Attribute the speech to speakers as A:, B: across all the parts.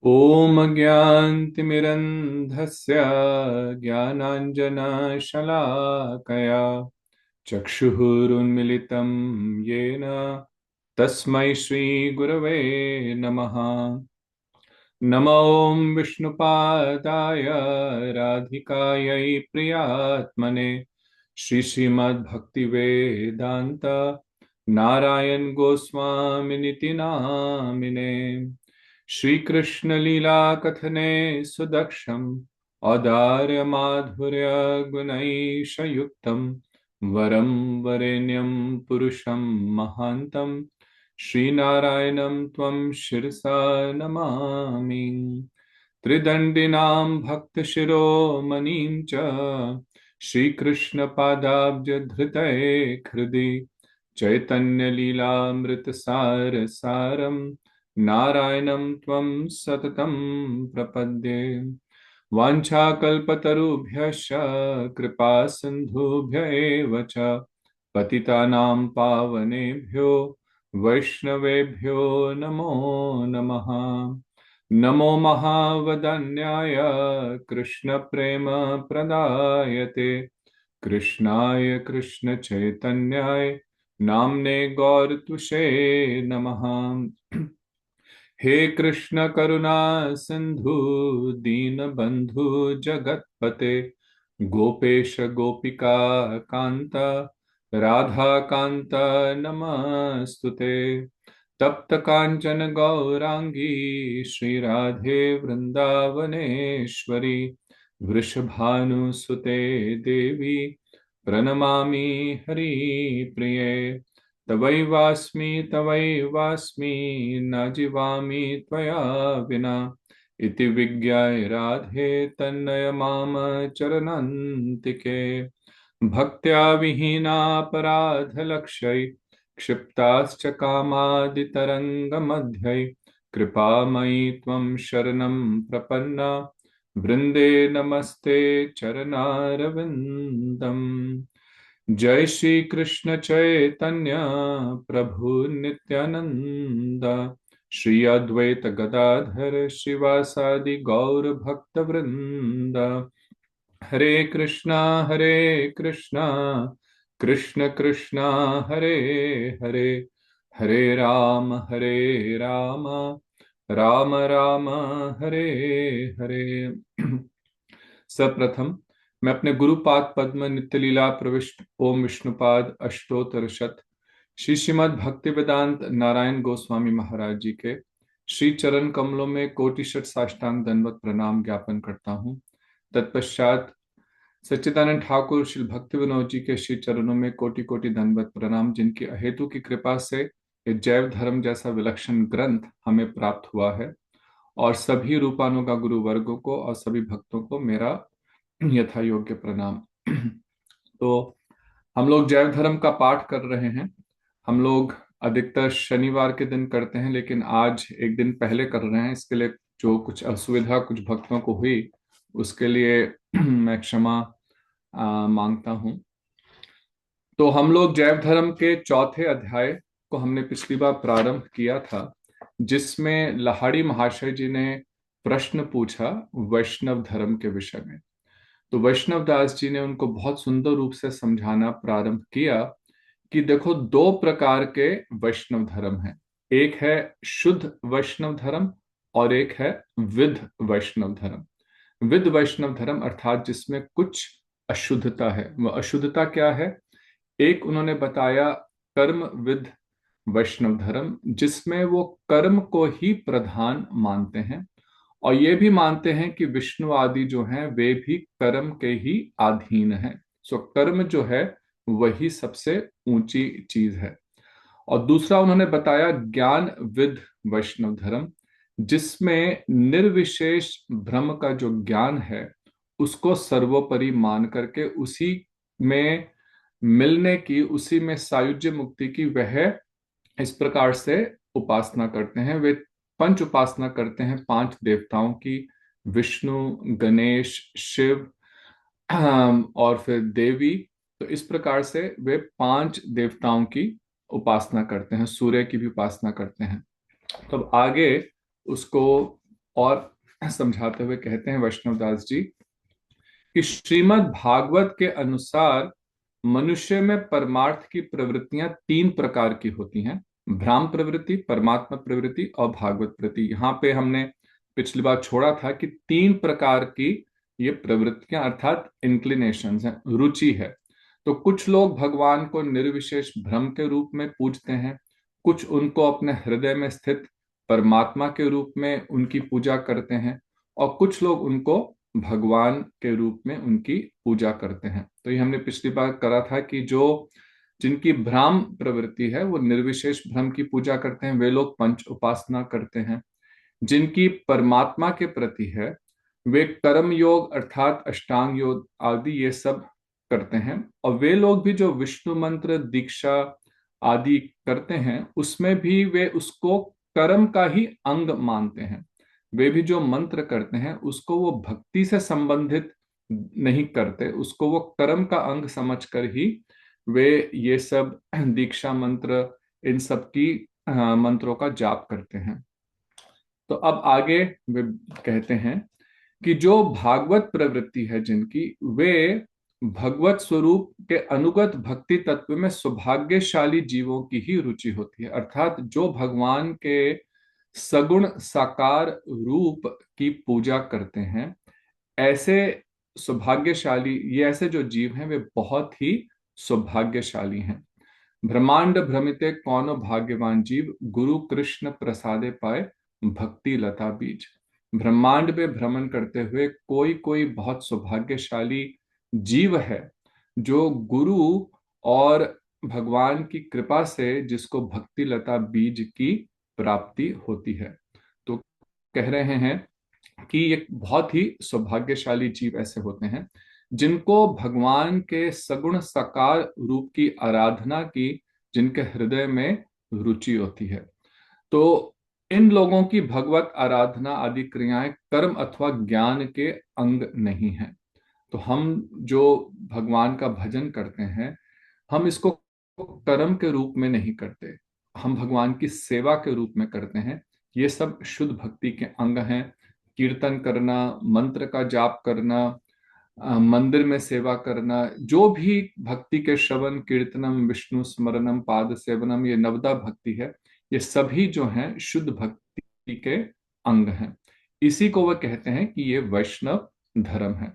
A: ॐ अज्ञानतिमिरन्धस्य ज्ञानाञ्जनशलाकया चक्षुरुन्मिलितं येन तस्मै श्रीगुरवे नमः। नमो विष्णुपादाय राधिकायै प्रियात्मने श्रीमद्भक्तिवेदान्त नारायण गोस्वामिनिति नामिने। श्री कृष्ण लीला कथने सुदक्षम औदार्य माधुर्य गुणैशयुक्तम वरम वरेण्यम पुरुषम महांतम श्रीनारायणं त्वं शिरसा नमामि। त्रिदण्डिनां भक्तशिरोमणिं च श्रीकृष्णपादाब्जधृतये हृदि चैतन्यलीलामृतसारसारं नारायणं त्वं सततं प्रपद्ये। वाञ्छाकल्पतरुभ्यश्च कृपा सिन्धुभ्य एव च पतितानां पावनेभ्यो वैष्णवेभ्यो नमो नमः। नमो महावदन्याय कृष्ण प्रेम प्रदायते कृष्णाय कृष्ण चैतन्याय नाम्ने गौरतुषे नमः। हे कृष्ण करुणा सिंधु दीनबंधु जगतपते गोपेश गोपिका कांत राधा कांत नमस्तुते। तप्त कांचन गौरांगी श्री राधे वृंदावनेश्वरी वृषभानुसुते देवी प्रणमामि हरिप्रिये। तवैवास्मि न जीवामि त्वया विना इति विज्ञाय राधे तन्नय माम चरणान्तिके। भक्त्या विहीनापराधलक्ष्यै क्षिप्ताश्च कामादितरङ्गमध्यै कृपामयि त्वं शरणं प्रपन्ना वृन्दे नमस्ते चरणारविन्दम्। जय श्री कृष्ण चैतन्य प्रभु नित्यानंद श्री अद्वैत गदाधर श्रीवासादि गौर भक्त वृंद। हरे कृष्णा कृष्ण कृष्ण हरे हरे हरे राम राम राम हरे हरे। सर्वप्रथम मैं अपने गुरुपाद पद्म नित्य लीला प्रविष्ट ओम विष्णुपाद अष्टोत्तर शत श्री श्रीमद् भक्ति वेदांत नारायण गोस्वामी महाराज जी के श्री चरण कमलों में कोटि शत साष्टांग दंडवत प्रणाम ज्ञापन करता हूँ। तत्पश्चात सच्चिदानंद ठाकुर श्री भक्ति विनोद जी के श्री चरणों में कोटि कोटि दंडवत प्रणाम, जिनकी अहेतु की कृपा से ये जैव धर्म जैसा विलक्षण ग्रंथ हमें प्राप्त हुआ है। और सभी रूपानुगा गुरु वर्गों को और सभी भक्तों को मेरा यथा योग्य प्रणाम। तो हम लोग जैव धर्म का पाठ कर रहे हैं। हम लोग अधिकतर शनिवार के दिन करते हैं, लेकिन आज एक दिन पहले कर रहे हैं। इसके लिए जो कुछ असुविधा कुछ भक्तों को हुई उसके लिए मैं क्षमा मांगता हूं। तो हम लोग जैव धर्म के चौथे अध्याय को हमने पिछली बार प्रारंभ किया था, जिसमें लहाड़ी महाशय जी ने प्रश्न पूछा वैष्णव धर्म के विषय में। तो वैष्णव दास जी ने उनको बहुत सुंदर रूप से समझाना प्रारंभ किया कि देखो, दो प्रकार के वैष्णव धर्म हैं। एक है शुद्ध वैष्णव धर्म और एक है विध वैष्णव धर्म। विध वैष्णव धर्म अर्थात जिसमें कुछ अशुद्धता है। वह अशुद्धता क्या है? एक उन्होंने बताया कर्म विध वैष्णव धर्म, जिसमें वो कर्म को ही प्रधान मानते हैं और ये भी मानते हैं कि विष्णु आदि जो हैं वे भी कर्म के ही अधीन हैं। सो कर्म जो है वही सबसे ऊंची चीज है। और दूसरा उन्होंने बताया ज्ञान विद वैष्णव धर्म, जिसमें निर्विशेष ब्रह्म का जो ज्ञान है उसको सर्वोपरि मान करके उसी में मिलने की, उसी में सायुज्य मुक्ति की वह इस प्रकार से उपासना करते हैं। वे पंच उपासना करते हैं पांच देवताओं की, विष्णु, गणेश, शिव और फिर देवी। तो इस प्रकार से वे पांच देवताओं की उपासना करते हैं, सूर्य की भी उपासना करते हैं। तब आगे उसको और समझाते हुए कहते हैं वैष्णव दास जी कि श्रीमद् भागवत के अनुसार मनुष्य में परमार्थ की प्रवृत्तियां तीन प्रकार की होती हैं। भ्राम प्रवृत्ति, परमात्मा प्रवृत्ति और भागवत प्रवृत्ति। यहाँ पे हमने पिछली बार छोड़ा था कि तीन प्रकार की ये प्रवृत्तियां अर्थात इंक्लिनेशंस हैं, रुचि है। तो कुछ लोग भगवान को निर्विशेष ब्रह्म के रूप में पूजते हैं, कुछ उनको अपने हृदय में स्थित परमात्मा के रूप में उनकी पूजा करते हैं, और कुछ लोग उनको भगवान के रूप में उनकी पूजा करते हैं। तो ये हमने पिछली बार करा था कि जो जिनकी भ्राम प्रवृत्ति है वो निर्विशेष ब्रह्म की पूजा करते हैं, वे लोग पंच उपासना करते हैं। जिनकी परमात्मा के प्रति है वे कर्म योग अर्थात अष्टांग योग आदि ये सब करते हैं। और वे लोग भी जो विष्णु मंत्र दीक्षा आदि करते हैं उसमें भी वे उसको कर्म का ही अंग मानते हैं। वे भी जो मंत्र करते हैं उसको वो भक्ति से संबंधित नहीं करते, उसको वो कर्म का अंग समझकर ही वे ये सब दीक्षा मंत्र इन सब की मंत्रों का जाप करते हैं। तो अब आगे वे कहते हैं कि जो भागवत प्रवृत्ति है जिनकी, वे भगवत स्वरूप के अनुगत भक्ति तत्व में सौभाग्यशाली जीवों की ही रुचि होती है। अर्थात जो भगवान के सगुण साकार रूप की पूजा करते हैं, ऐसे सौभाग्यशाली, ये ऐसे जो जीव हैं वे बहुत ही सौभाग्यशाली हैं। ब्रह्मांड भ्रमिते कौनो भाग्यवान जीव, गुरु कृष्ण प्रसादे पाए भक्ति लता बीज। ब्रह्मांड में भ्रमण करते हुए कोई कोई बहुत सौभाग्यशाली जीव है जो गुरु और भगवान की कृपा से जिसको भक्ति लता बीज की प्राप्ति होती है। तो कह रहे हैं कि ये बहुत ही सौभाग्यशाली जीव ऐसे होते हैं जिनको भगवान के सगुण साकार रूप की आराधना की, जिनके हृदय में रुचि होती है। तो इन लोगों की भगवत आराधना आदि क्रियाएं कर्म अथवा ज्ञान के अंग नहीं हैं। तो हम जो भगवान का भजन करते हैं, हम इसको कर्म के रूप में नहीं करते, हम भगवान की सेवा के रूप में करते हैं। ये सब शुद्ध भक्ति के अंग हैं। कीर्तन करना, मंत्र का जाप करना, मंदिर में सेवा करना, जो भी भक्ति के श्रवण कीर्तनम विष्णु स्मरणम पाद सेवनम, ये नवदा भक्ति है, ये सभी जो हैं शुद्ध भक्ति के अंग हैं। इसी को वह कहते हैं कि ये वैष्णव धर्म है।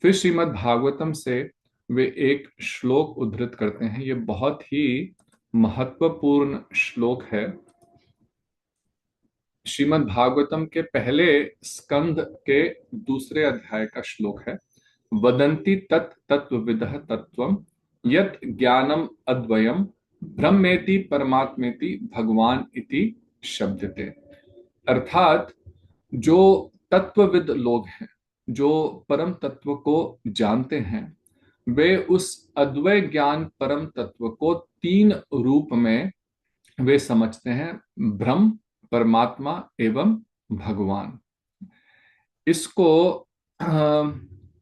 A: फिर श्रीमद् भागवतम से वे एक श्लोक उद्धृत करते हैं। ये बहुत ही महत्वपूर्ण श्लोक है। श्रीमद् भागवतम के पहले स्कंद के दूसरे अध्याय का श्लोक है। वदन्ति तत् तत्त्वविदः तत्त्वम् यत् ज्ञानम अद्वयम ब्रह्मेति परमात्मेति भगवान इति शब्दते। अर्थात जो तत्वविद लोग हैं, जो परम तत्व को जानते हैं, वे उस अद्वय ज्ञान परम तत्व को तीन रूप में वे समझते हैं, ब्रह्म, परमात्मा एवं भगवान। इसको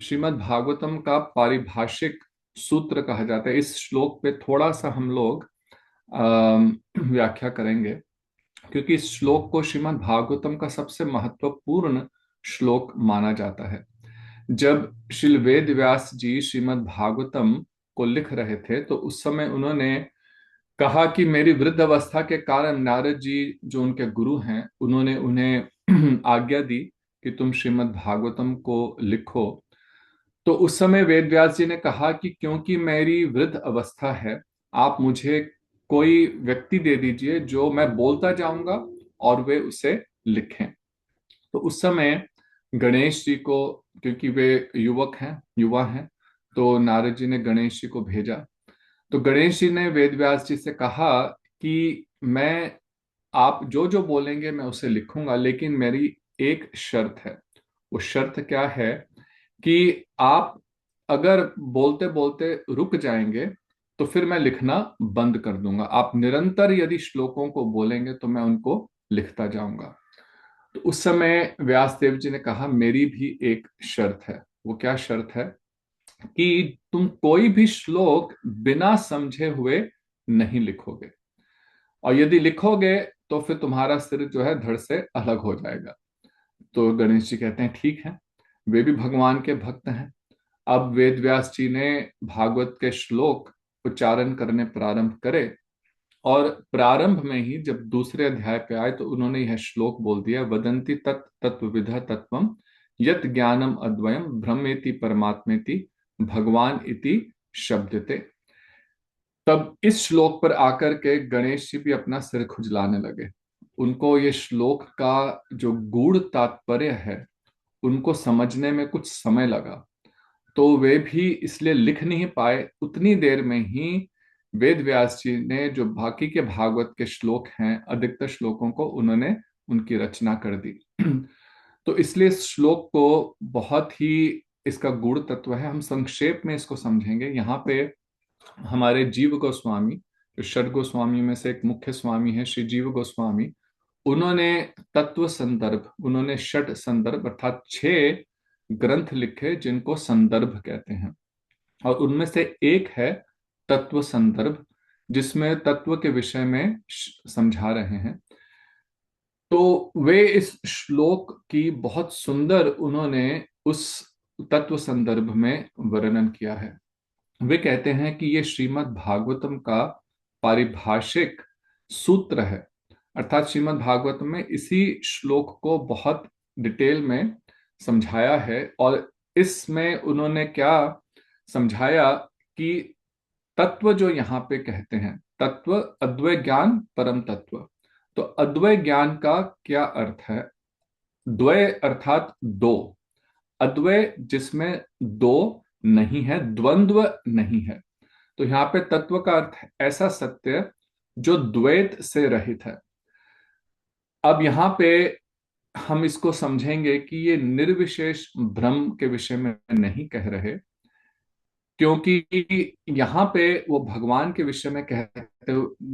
A: श्रीमद् भागवतम का पारिभाषिक सूत्र कहा जाता है। इस श्लोक पे थोड़ा सा हम लोग व्याख्या करेंगे, क्योंकि इस श्लोक को श्रीमद् भागवतम का सबसे महत्वपूर्ण श्लोक माना जाता है। जब श्रील वेद व्यास जी श्रीमद् भागवतम को लिख रहे थे तो उस समय उन्होंने कहा कि मेरी वृद्ध अवस्था के कारण नारद जी जो उनके गुरु हैं, उन्होंने उन्हें आज्ञा दी कि तुम श्रीमद् भागवतम को लिखो। तो उस समय वेद व्यास जी ने कहा कि क्योंकि मेरी वृद्ध अवस्था है, आप मुझे कोई व्यक्ति दे दीजिए जो मैं बोलता जाऊंगा और वे उसे लिखें। तो उस समय गणेश जी को, क्योंकि वे युवा हैं, तो नारद जी ने गणेश जी को भेजा। तो गणेश जी ने वेद व्यास जी से कहा कि मैं, आप जो जो बोलेंगे मैं उसे लिखूंगा, लेकिन मेरी एक शर्त है। वो शर्त क्या है कि आप अगर बोलते बोलते रुक जाएंगे तो फिर मैं लिखना बंद कर दूंगा। आप निरंतर यदि श्लोकों को बोलेंगे तो मैं उनको लिखता जाऊंगा। तो उस समय व्यासदेव जी ने कहा मेरी भी एक शर्त है। वो क्या शर्त है कि तुम कोई भी श्लोक बिना समझे हुए नहीं लिखोगे, और यदि लिखोगे तो फिर तुम्हारा सिर जो है धड़ से अलग हो जाएगा। तो गणेश जी कहते हैं ठीक है, वे भी भगवान के भक्त हैं। अब वेद व्यास जी ने भागवत के श्लोक उच्चारण करने प्रारंभ करे, और प्रारंभ में ही जब दूसरे अध्याय पे आए तो उन्होंने यह श्लोक बोल दिया, वदंती तत् तत्वविद तत्वम यत ज्ञानम अद्वयम ब्रह्मेति परमात्मेति भगवान इति शब्दते। तब इस श्लोक पर आकर के गणेश जी भी अपना सिर खुजलाने लगे। उनको ये श्लोक का जो गूढ़ तात्पर्य है उनको समझने में कुछ समय लगा, तो वे भी इसलिए लिख नहीं पाए। उतनी देर में ही वेद व्यास जी ने जो बाकी के भागवत के श्लोक हैं, अधिकतर श्लोकों को उन्होंने उनकी रचना कर दी। तो इसलिए इस श्लोक को बहुत ही, इसका गूढ़ तत्व है, हम संक्षेप में इसको समझेंगे। यहाँ पे हमारे जीव गोस्वामी, जो षड गोस्वामी में से एक मुख्य स्वामी है श्री जीव गोस्वामी, उन्होंने तत्व संदर्भ, उन्होंने षट संदर्भ अर्थात 6 ग्रंथ लिखे जिनको संदर्भ कहते हैं, और उनमें से एक है तत्व संदर्भ, जिसमें तत्व के विषय में समझा रहे हैं। तो वे इस श्लोक की बहुत सुंदर उन्होंने उस तत्व संदर्भ में वर्णन किया है। वे कहते हैं कि ये श्रीमद् भागवतम का पारिभाषिक सूत्र है, अर्थात श्रीमद् भागवतम में इसी श्लोक को बहुत डिटेल में समझाया है। और इसमें उन्होंने क्या समझाया कि तत्व जो यहाँ पे कहते हैं, तत्व अद्वैत ज्ञान परम तत्व। तो अद्वैत ज्ञान का क्या अर्थ है? द्वय अर्थात दो, अद्वय जिसमें दो नहीं है, द्वंद्व नहीं है। तो यहाँ पे तत्व का अर्थ है ऐसा सत्य जो द्वैत से रहित है। अब यहाँ पे हम इसको समझेंगे कि ये निर्विशेष ब्रह्म के विषय में नहीं कह रहे, क्योंकि यहाँ पे वो भगवान के विषय में कहते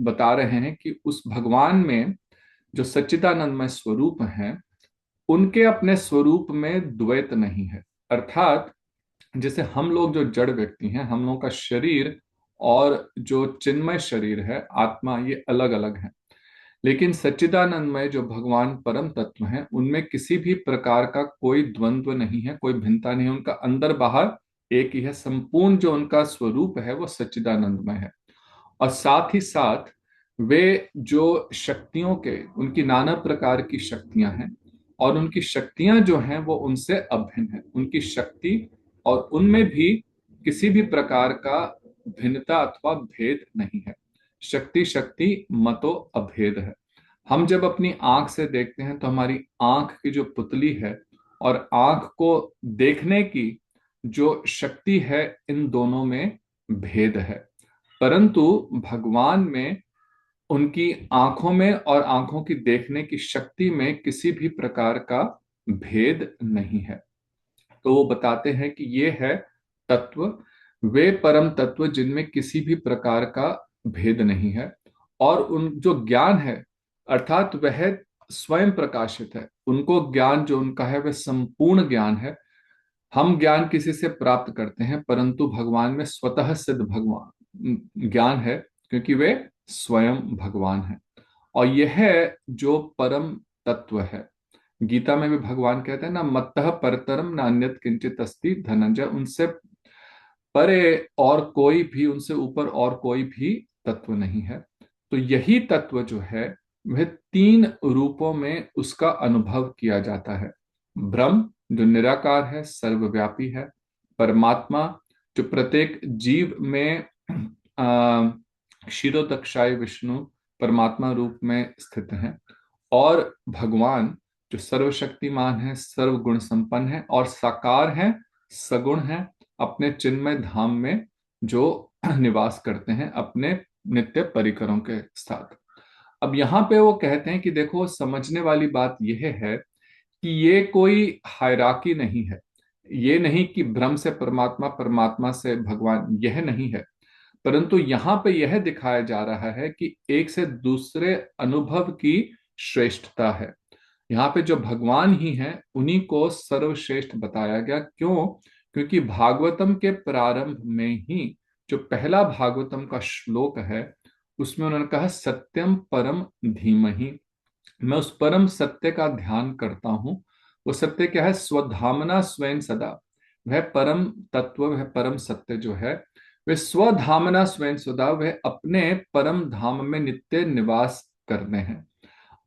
A: बता रहे हैं कि उस भगवान में जो सच्चिदानंदमय स्वरूप है, उनके अपने स्वरूप में द्वैत नहीं है। अर्थात जैसे हम लोग जो जड़ व्यक्ति हैं, हम लोगों का शरीर और जो चिन्मय शरीर है आत्मा, ये अलग अलग है। लेकिन सच्चिदानंदमय जो भगवान परम तत्व हैं, उनमें किसी भी प्रकार का कोई द्वंद्व नहीं है, कोई भिन्नता नहीं है। उनका अंदर बाहर एक ही है। संपूर्ण जो उनका स्वरूप है वो सच्चिदानंदमय है। और साथ ही साथ वे जो शक्तियों के, उनकी नाना प्रकार की शक्तियां हैं, और उनकी शक्तियां जो हैं वो उनसे अभिन्न है। उनकी शक्ति और उनमें भी किसी भी प्रकार का भिन्नता अथवा भेद नहीं है। शक्ति शक्ति मतो अभेद है। हम जब अपनी आंख से देखते हैं तो हमारी आंख की जो पुतली है और आंख को देखने की जो शक्ति है, इन दोनों में भेद है। परंतु भगवान में, उनकी आंखों में और आंखों की देखने की शक्ति में किसी भी प्रकार का भेद नहीं है। तो वो बताते हैं कि ये है तत्व, वे परम तत्व जिनमें किसी भी प्रकार का भेद नहीं है। और उन जो ज्ञान है अर्थात वह स्वयं प्रकाशित है। उनको ज्ञान जो उनका है वह संपूर्ण ज्ञान है। हम ज्ञान किसी से प्राप्त करते हैं, परंतु भगवान में स्वतः सिद्ध भगवान ज्ञान है, क्योंकि वे स्वयं भगवान है। और यह जो परम तत्व है, गीता में भी भगवान कहते हैं ना, मत्तः परतरम नान्यत किंचित अस्ति धनंजय, उनसे परे और कोई भी, उनसे ऊपर और कोई भी तत्व नहीं है। तो यही तत्व जो है वह 3 रूपों में उसका अनुभव किया जाता है। ब्रह्म जो निराकार है, सर्वव्यापी है। परमात्मा जो प्रत्येक जीव में क्षीरोदक्षाय विष्णु परमात्मा रूप में स्थित है। और भगवान जो सर्वशक्तिमान है, सर्वगुण संपन्न है और साकार है, सगुण है, अपने चिन्मय धाम में जो निवास करते हैं अपने नित्य परिकरों के साथ। अब यहाँ पे वो कहते हैं कि देखो, समझने वाली बात यह है कि ये कोई हायरार्की नहीं है। ये नहीं कि ब्रह्म से परमात्मा, परमात्मा से भगवान, यह नहीं है। परंतु यहाँ पे यह दिखाया जा रहा है कि एक से दूसरे अनुभव की श्रेष्ठता है। यहाँ पे जो भगवान ही हैं उन्हीं को सर्वश्रेष्ठ बताया गया। क्यों? क्योंकि भागवतम के प्रारंभ में ही जो पहला भागवतम का श्लोक है उसमें उन्होंने कहा सत्यम परम धीमहि, मैं उस परम सत्य का ध्यान करता हूं। वो सत्य क्या है? स्वधामना स्वयं सदा। वह परम तत्व, वह परम सत्य जो है, वह स्वधामना स्वयं सदा, वह अपने परम धाम में नित्य निवास करने हैं।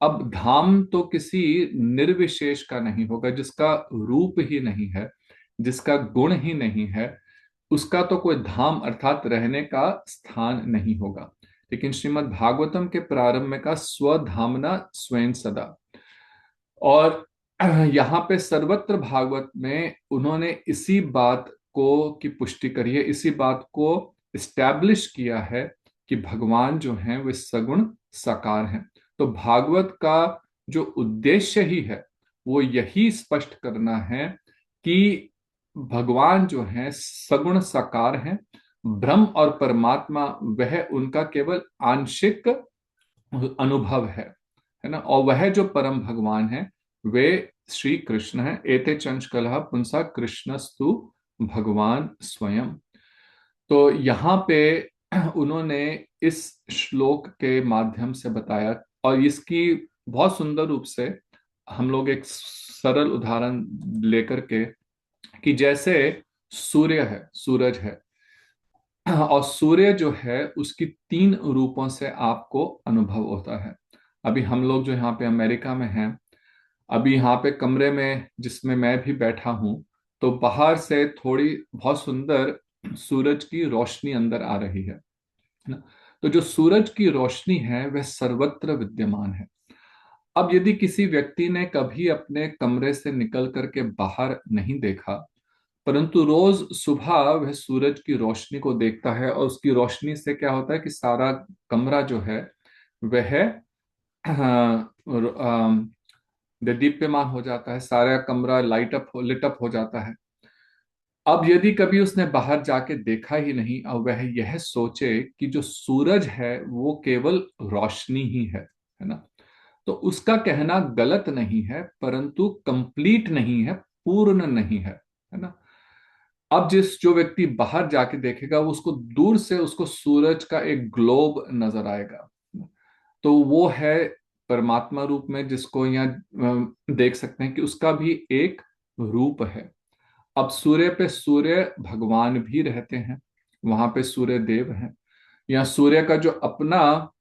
A: अब धाम तो किसी निर्विशेष का नहीं होगा, जिसका रूप ही नहीं है, जिसका गुण ही नहीं है, उसका तो कोई धाम अर्थात रहने का स्थान नहीं होगा। लेकिन श्रीमद् भागवतम के प्रारंभ में का स्वधामना स्वयं सदा, और यहाँ पे सर्वत्र भागवत में उन्होंने इसी बात को की पुष्टि करी है, इसी बात को इस्टेब्लिश किया है कि भगवान जो हैं वे सगुण साकार हैं। तो भागवत का जो उद्देश्य ही है वो यही स्पष्ट करना है कि भगवान जो हैं सगुण साकार हैं। ब्रह्म और परमात्मा वह उनका केवल आंशिक अनुभव है ना। और वह जो परम भगवान है वे श्री कृष्ण है। एते चंच कलह पुंसा कृष्णस्तु भगवान स्वयं। तो यहाँ पे उन्होंने इस श्लोक के माध्यम से बताया, और इसकी बहुत सुंदर रूप से हम लोग एक सरल उदाहरण लेकर के, कि जैसे सूर्य है, सूरज है, और सूर्य जो है उसकी तीन रूपों से आपको अनुभव होता है। अभी हम लोग जो यहाँ पे अमेरिका में हैं, अभी यहाँ पे कमरे में जिसमें मैं भी बैठा हूँ, तो बाहर से थोड़ी बहुत सुंदर सूरज की रोशनी अंदर आ रही है ना। तो जो सूरज की रोशनी है वह सर्वत्र विद्यमान है। अब यदि किसी व्यक्ति ने कभी अपने कमरे से निकल करके बाहर नहीं देखा, परंतु रोज सुबह वह सूरज की रोशनी को देखता है, और उसकी रोशनी से क्या होता है कि सारा कमरा जो है वह दीप्यमान हो जाता है, सारा कमरा लिट अप हो जाता है। अब यदि कभी उसने बाहर जाके देखा ही नहीं और वह यह सोचे कि जो सूरज है वो केवल रोशनी ही है ना, तो उसका कहना गलत नहीं है, परंतु कंप्लीट नहीं है, पूर्ण नहीं है ना। अब जो व्यक्ति बाहर जाके देखेगा वो उसको दूर से उसको सूरज का एक ग्लोब नजर आएगा। तो वो है परमात्मा रूप में, जिसको यहाँ देख सकते हैं कि उसका भी एक रूप है। अब सूर्य पे सूर्य भगवान भी रहते हैं, वहां पे सूर्य देव हैं। या सूर्य का जो अपना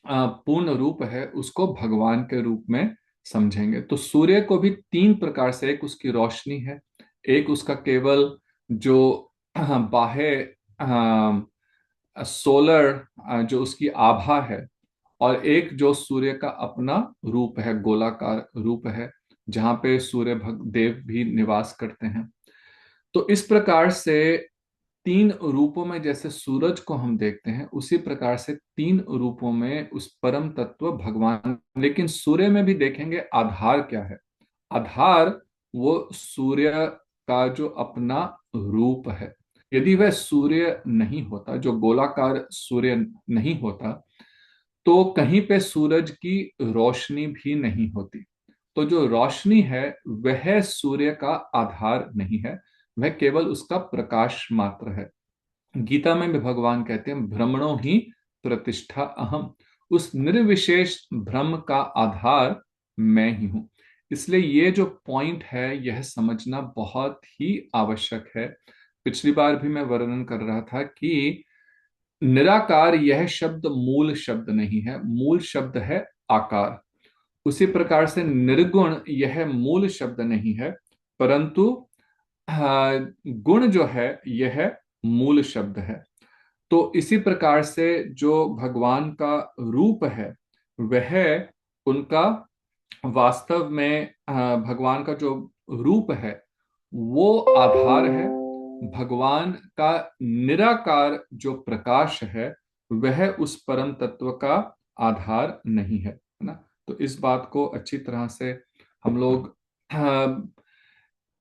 A: पूर्ण रूप है उसको भगवान के रूप में समझेंगे। तो सूर्य को भी तीन प्रकार से, एक उसकी रोशनी है, एक उसका केवल जो बाह्य सोलर जो उसकी आभा है, और एक जो सूर्य का अपना रूप है, गोलाकार रूप है, जहां पे सूर्य देव भी निवास करते हैं। तो इस प्रकार से तीन रूपों में जैसे सूरज को हम देखते हैं, उसी प्रकार से तीन रूपों में उस परम तत्व भगवान। लेकिन सूर्य में भी देखेंगे आधार क्या है? आधार वो सूर्य का जो अपना रूप है। यदि वह सूर्य नहीं होता, जो गोलाकार सूर्य नहीं होता, तो कहीं पे सूरज की रोशनी भी नहीं होती। तो जो रोशनी है वह सूर्य का आधार नहीं है, वह केवल उसका प्रकाश मात्र है। गीता में भी भगवान कहते हैं भ्रमणो ही प्रतिष्ठा अहम। उस निर्विशेष ब्रह्म का आधार मैं ही हूं। इसलिए ये जो पॉइंट है यह समझना बहुत ही आवश्यक है। पिछली बार भी मैं वर्णन कर रहा था कि निराकार यह शब्द मूल शब्द नहीं है, मूल शब्द है आकार। उसी प्रकार से निर्गुण यह मूल शब्द नहीं है, परंतु गुण जो है यह मूल शब्द है। तो इसी प्रकार से जो भगवान का रूप है वह उनका वास्तव में भगवान का जो रूप है वो आधार है। भगवान का निराकार जो प्रकाश है वह उस परम तत्व का आधार नहीं है ना। तो इस बात को अच्छी तरह से हम लोग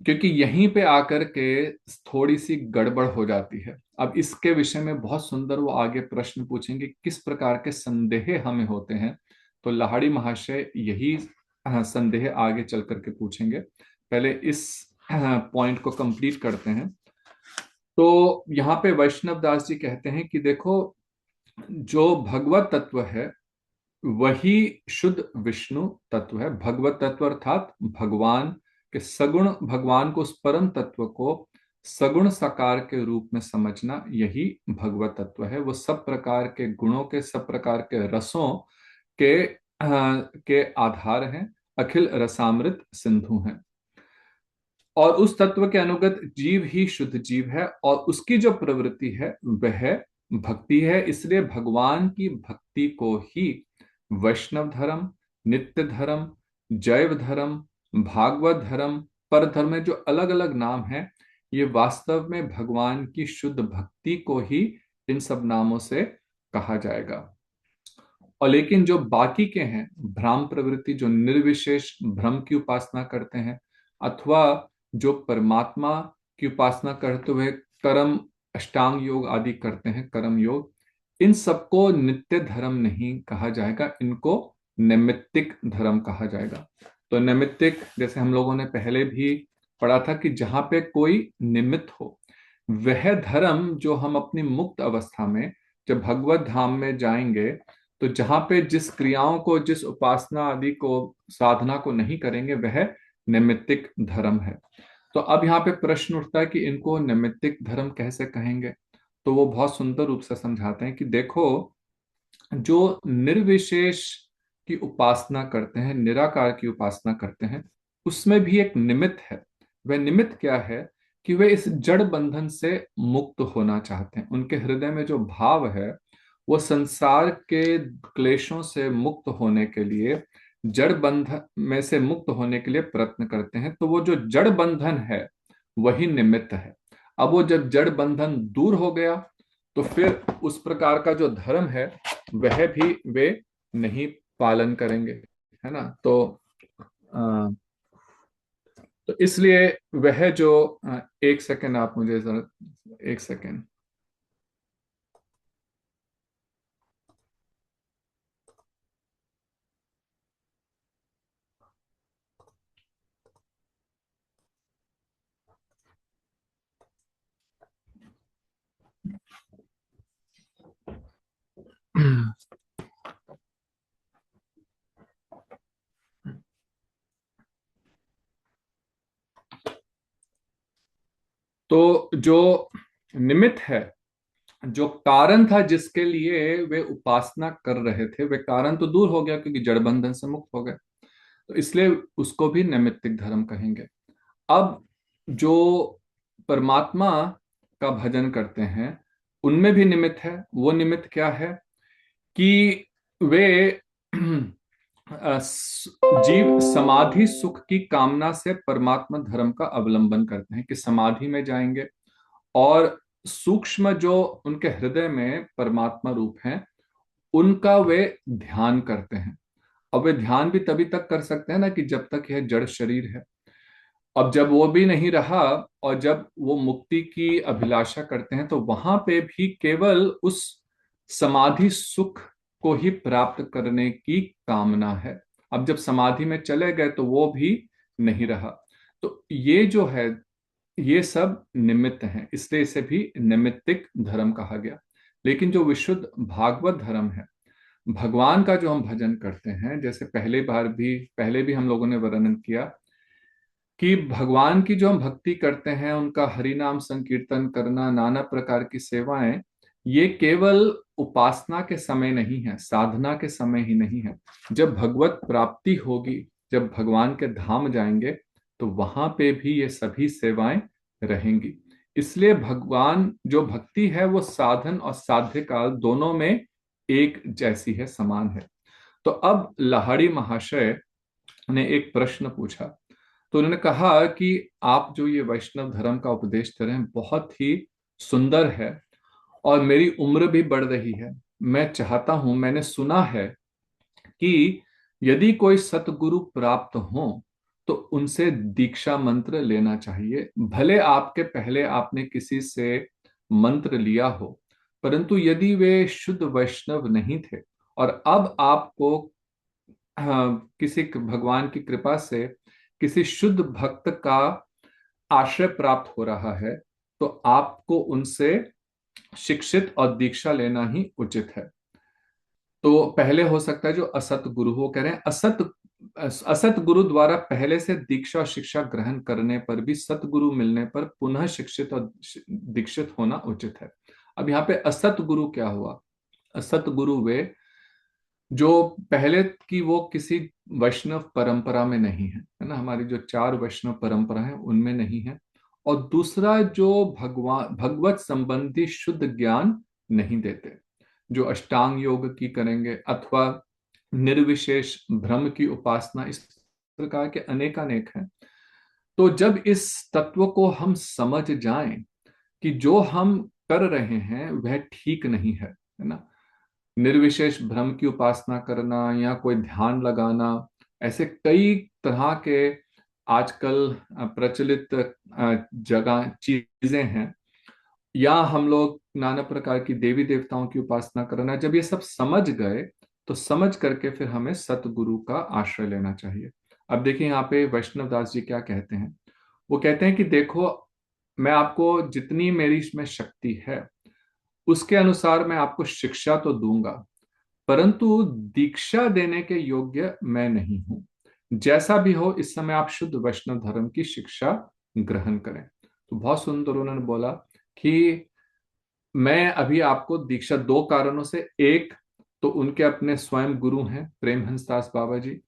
A: क्योंकि यहीं पे आकर के थोड़ी सी गड़बड़ हो जाती है। अब इसके विषय में बहुत सुंदर वो आगे प्रश्न पूछेंगे, किस प्रकार के संदेह हमें होते हैं। तो लाहिड़ी महाशय यही संदेह आगे चल करके पूछेंगे। पहले इस पॉइंट को कंप्लीट करते हैं। तो यहाँ पे वैष्णव दास जी कहते हैं कि देखो, जो भगवत तत्व है वही शुद्ध विष्णु तत्व है। भगवत तत्व अर्थात भगवान कि सगुण भगवान को, उस परम तत्व को सगुण साकार के रूप में समझना, यही भगवत तत्व है। वो सब प्रकार के गुणों के, सब प्रकार के रसों के आधार हैं, अखिल रसामृत सिंधु हैं। और उस तत्व के अनुगत जीव ही शुद्ध जीव है, और उसकी जो प्रवृत्ति है वह भक्ति है। इसलिए भगवान की भक्ति को ही वैष्णव धर्म, नित्य धर्म, जैव धर्म, भागवत धर्म, पर धर्म में जो अलग अलग नाम है, ये वास्तव में भगवान की शुद्ध भक्ति को ही इन सब नामों से कहा जाएगा। और लेकिन जो बाकी के हैं, भ्राम प्रवृत्ति, जो निर्विशेष ब्रह्म की उपासना करते हैं, अथवा जो परमात्मा की उपासना करते हुए कर्म, अष्टांग योग आदि करते हैं, कर्म योग, इन सबको नित्य धर्म नहीं कहा जाएगा, इनको नैमित्तिक धर्म कहा जाएगा। तो नैमित्तिक, जैसे हम लोगों ने पहले भी पढ़ा था कि जहां पे कोई निमित्त हो, वह धर्म जो हम अपनी मुक्त अवस्था में जब भगवत धाम में जाएंगे, तो जहां पे जिस क्रियाओं को, जिस उपासना आदि को, साधना को नहीं करेंगे, वह नैमित्तिक धर्म है। तो अब यहाँ पे प्रश्न उठता है कि इनको नैमित्तिक धर्म कैसे कहेंगे। तो वो बहुत सुंदर रूप से समझाते हैं कि देखो, जो निर्विशेष की उपासना करते हैं, निराकार की उपासना करते हैं, उसमें भी एक निमित्त है। वह निमित्त क्या है कि वे इस जड़ बंधन से मुक्त होना चाहते हैं। उनके हृदय में जो भाव है, वो संसार के क्लेशों से मुक्त होने के लिए, जड़ बंधन में से मुक्त होने के लिए प्रयत्न करते हैं। तो वो जो जड़ बंधन है, वही निमित्त है। अब वो जब जड़ बंधन दूर हो गया, तो फिर उस प्रकार का जो धर्म है वह भी वे नहीं पालन करेंगे, है ना। अ, तो इसलिए वह जो, एक सेकंड आप मुझे जरा, एक सेकंड। तो जो निमित्त है, जो कारण था जिसके लिए वे उपासना कर रहे थे, वे कारण तो दूर हो गया क्योंकि जड़ बंधन से मुक्त हो गए। तो इसलिए उसको भी नैमित्तिक धर्म कहेंगे। अब जो परमात्मा का भजन करते हैं, उनमें भी निमित्त है। वो निमित्त क्या है कि वे जीव समाधि सुख की कामना से परमात्मा धर्म का अवलंबन करते हैं कि समाधि में जाएंगे, और सूक्ष्म जो उनके हृदय में परमात्मा रूप हैं, उनका वे ध्यान करते हैं। अब वे ध्यान भी तभी तक कर सकते हैं ना कि जब तक यह जड़ शरीर है। अब जब वो भी नहीं रहा, और जब वो मुक्ति की अभिलाषा करते हैं, तो वहां पे भी केवल उस समाधि सुख को ही प्राप्त करने की कामना है। अब जब समाधि में चले गए तो वो भी नहीं रहा। तो ये जो है, ये सब निमित्त हैं, इसलिए इसे भी निमित्तिक धर्म कहा गया। लेकिन जो विशुद्ध भागवत धर्म है, भगवान का जो हम भजन करते हैं, जैसे पहले भी हम लोगों ने वर्णन किया कि भगवान की जो हम भक्ति करते हैं, उनका हरि नाम संकीर्तन करना, नाना प्रकार की सेवाएं, ये केवल उपासना के समय नहीं है, साधना के समय ही नहीं है। जब भगवत प्राप्ति होगी, जब भगवान के धाम जाएंगे, तो वहां पे भी ये सभी सेवाएं रहेंगी। इसलिए भगवान जो भक्ति है, वो साधन और साध्य काल दोनों में एक जैसी है, समान है। तो अब लाहिड़ी महाशय ने एक प्रश्न पूछा। तो उन्होंने कहा कि आप जो ये वैष्णव धर्म का उपदेश दे रहे हैं, बहुत ही सुंदर है, और मेरी उम्र भी बढ़ रही है। मैं चाहता हूं, मैंने सुना है कि यदि कोई सतगुरु प्राप्त हो, तो उनसे दीक्षा मंत्र लेना चाहिए। भले आपके पहले आपने किसी से मंत्र लिया हो, परंतु यदि वे शुद्ध वैष्णव नहीं थे, और अब आपको किसी भगवान की कृपा से किसी शुद्ध भक्त का आश्रय प्राप्त हो रहा है, तो आपको उनसे शिक्षित और दीक्षा लेना ही उचित है। तो पहले हो सकता है जो असत गुरु हो, कह रहे हैं असत असत गुरु द्वारा पहले से दीक्षा और शिक्षा ग्रहण करने पर भी सतगुरु मिलने पर पुनः शिक्षित और दीक्षित होना उचित है। अब यहाँ पे असत गुरु क्या हुआ? असत गुरु वे जो पहले की वो किसी वैष्णव परंपरा में नहीं है ना, हमारी जो चार वैष्णव परंपरा है उनमें नहीं है। और दूसरा जो भगवान भगवत संबंधी शुद्ध ज्ञान नहीं देते, जो अष्टांग योग की करेंगे अथवा निर्विशेष ब्रह्म की उपासना, इस प्रकार के अनेकानेक हैं। तो जब इस तत्व को हम समझ जाएं कि जो हम कर रहे हैं वह ठीक नहीं है ना, निर्विशेष ब्रह्म की उपासना करना या कोई ध्यान लगाना, ऐसे कई तरह के आजकल प्रचलित जगह चीजें हैं, या हम लोग नाना प्रकार की देवी देवताओं की उपासना करना, जब ये सब समझ गए तो समझ करके फिर हमें सतगुरु का आश्रय लेना चाहिए। अब देखिए यहाँ पे वैष्णव दास जी क्या कहते हैं। वो कहते हैं कि देखो, मैं आपको जितनी मेरी इसमें शक्ति है उसके अनुसार मैं आपको शिक्षा तो दूंगा, परंतु दीक्षा देने के योग्य मैं नहीं हूं। जैसा भी हो इस समय आप शुद्ध वैष्णव धर्म की शिक्षा ग्रहण करें। तो बहुत सुंदर उन्होंने बोला कि मैं अभी आपको दीक्षा, दो कारणों से, एक तो उनके अपने स्वयं गुरु हैं प्रेमहंस दास बाबा जी,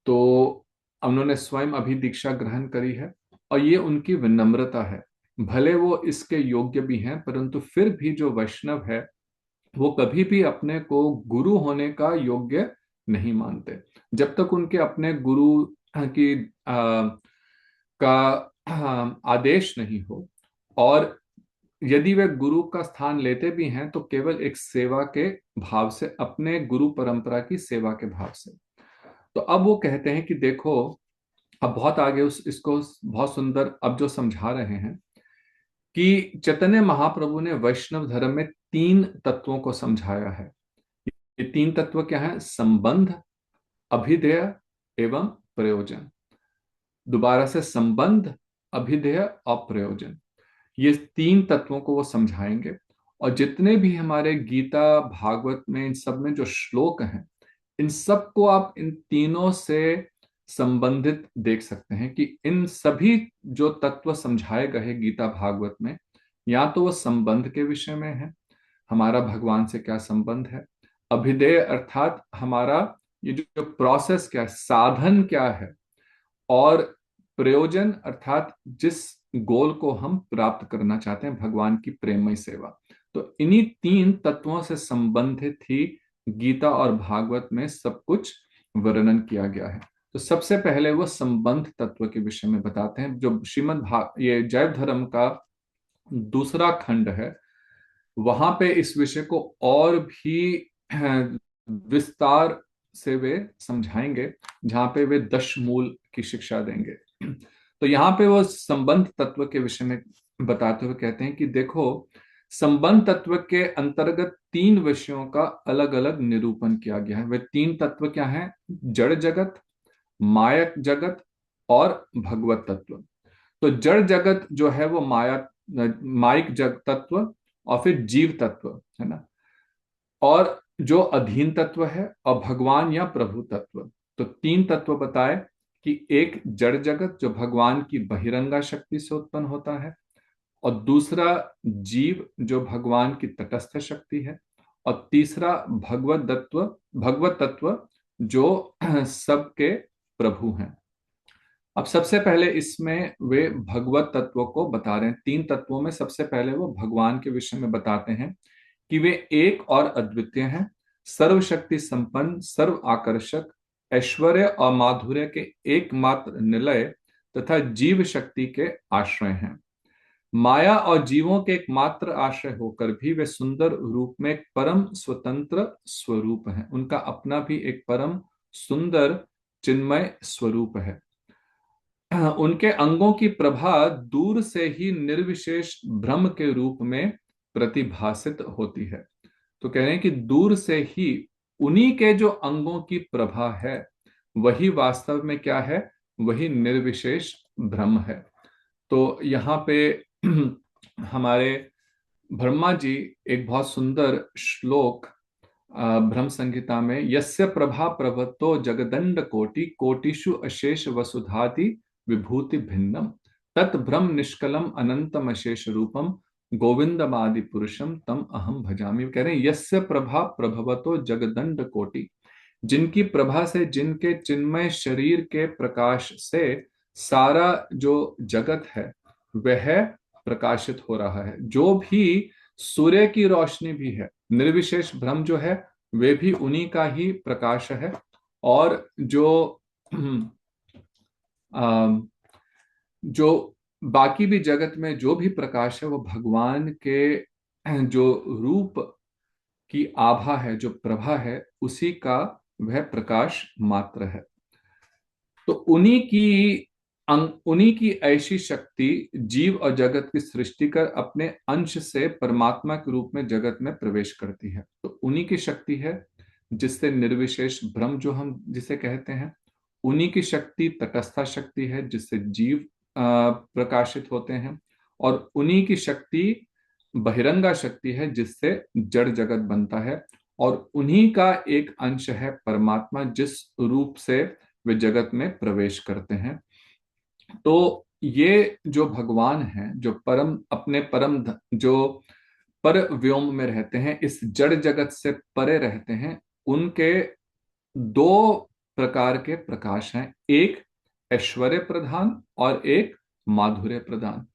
A: तो उन्होंने स्वयं अभी दीक्षा ग्रहण करी है, और ये उनकी विनम्रता है। भले वो इसके योग्य भी हैं परंतु फिर भी जो वैष्णव है वो कभी भी अपने को गुरु होने का योग्य नहीं मानते जब तक उनके अपने गुरु की का आदेश नहीं हो। और यदि वे गुरु का स्थान लेते भी हैं तो केवल एक सेवा के भाव से, अपने गुरु परंपरा की सेवा के भाव से। तो अब वो कहते हैं कि देखो, अब बहुत आगे उस इसको बहुत सुंदर अब जो समझा रहे हैं कि चैतन्य महाप्रभु ने वैष्णव धर्म में तीन तत्वों को समझाया है। ये तीन तत्व क्या है? संबंध, अभिधेय एवं प्रयोजन। दोबारा से, संबंध, अभिधेय और प्रयोजन, ये तीन तत्वों को वो समझाएंगे। और जितने भी हमारे गीता भागवत में इन सब में जो श्लोक हैं, इन सब को आप इन तीनों से संबंधित देख सकते हैं कि इन सभी जो तत्व समझाए गए गीता भागवत में, या तो वो संबंध के विषय में है, हमारा भगवान से क्या संबंध है, अभिधेय अर्थात हमारा ये जो प्रोसेस क्या है, साधन क्या है, और प्रयोजन अर्थात जिस गोल को हम प्राप्त करना चाहते हैं, भगवान की प्रेममय सेवा। तो इन्हीं तीन तत्वों से संबंधित ही गीता और भागवत में सब कुछ वर्णन किया गया है। तो सबसे पहले वो संबंध तत्व के विषय में बताते हैं, जो ये जैव धर्म का दूसरा खंड है, वहां पे इस विषय को और भी विस्तार से वे समझाएंगे, जहां पे वे दश मूल की शिक्षा देंगे। तो यहाँ पे वो संबंध तत्व के विषय में बताते हुए कहते हैं कि देखो, संबंध तत्व के अंतर्गत तीन विषयों का अलग अलग निरूपण किया गया है। वे तीन तत्व क्या हैं? जड़ जगत, मायक जगत और भगवत तत्व। तो जड़ जगत जो है वो माइक जग तत्व, और फिर जीव तत्व है ना, और जो अधीन तत्व है, और भगवान या प्रभु तत्व। तो तीन तत्व बताए कि एक जड़ जगत जो भगवान की बहिरंगा शक्ति से उत्पन्न होता है, और दूसरा जीव जो भगवान की तटस्थ शक्ति है, और तीसरा भगवत तत्व जो सबके प्रभु हैं। अब सबसे पहले इसमें वे भगवत तत्व को बता रहे हैं। तीन तत्वों में सबसे पहले वो भगवान के विषय में बताते हैं कि वे एक और अद्वितीय हैं, सर्वशक्ति संपन्न, सर्व आकर्षक, ऐश्वर्य और माधुर्य के एकमात्र निलय तथा जीव शक्ति के आश्रय हैं। माया और जीवों के एकमात्र आश्रय होकर भी वे सुंदर रूप में एक परम स्वतंत्र स्वरूप हैं। उनका अपना भी एक परम सुंदर चिन्मय स्वरूप है। उनके अंगों की प्रभा दूर से ही निर्विशेष ब्रह्म के रूप में प्रतिभासित होती है। तो कह रहे हैं कि दूर से ही उन्हीं के जो अंगों की प्रभा है वही वास्तव में क्या है? वही निर्विशेष ब्रह्म है। तो यहाँ पे हमारे ब्रह्मा जी एक बहुत सुंदर श्लोक ब्रह्म संहिता में, यस्य प्रभा प्रभतो जगदंड कोटि कोटिषु अशेष वसुधाति विभूति भिन्नम तत् ब्रह्म निष्कलम अनंतम अशेष रूपम गोविंदमादि पुरुषम तम अहम भजामि। कह रहे हैं यस्य प्रभा प्रभवतो जगदंड कोटि, जिनकी प्रभा से, जिनके चिन्मय शरीर के प्रकाश से सारा जो जगत है वह प्रकाशित हो रहा है। जो भी सूर्य की रोशनी भी है, निर्विशेष ब्रह्म जो है वे भी उन्हीं का ही प्रकाश है। और जो जो बाकी भी जगत में जो भी प्रकाश है वो भगवान के जो रूप की आभा है, जो प्रभा है, उसी का वह प्रकाश मात्र है। तो उन्हीं की ऐसी शक्ति जीव और जगत की सृष्टि कर अपने अंश से परमात्मा के रूप में जगत में प्रवेश करती है। तो उन्हीं की शक्ति है जिससे निर्विशेष ब्रह्म जो हम जिसे कहते हैं, उन्हीं की शक्ति तटस्था शक्ति है जिससे जीव प्रकाशित होते हैं, और उन्हीं की शक्ति बहिरंगा शक्ति है जिससे जड़ जगत बनता है, और उन्हीं का एक अंश है परमात्मा जिस रूप से वे जगत में प्रवेश करते हैं। तो ये जो भगवान हैं, जो परम अपने जो पर व्योम में रहते हैं, इस जड़ जगत से परे रहते हैं, उनके दो प्रकार के प्रकाश हैं, एक ऐश्वर्य प्रधान और एक माधुर्य प्रधान।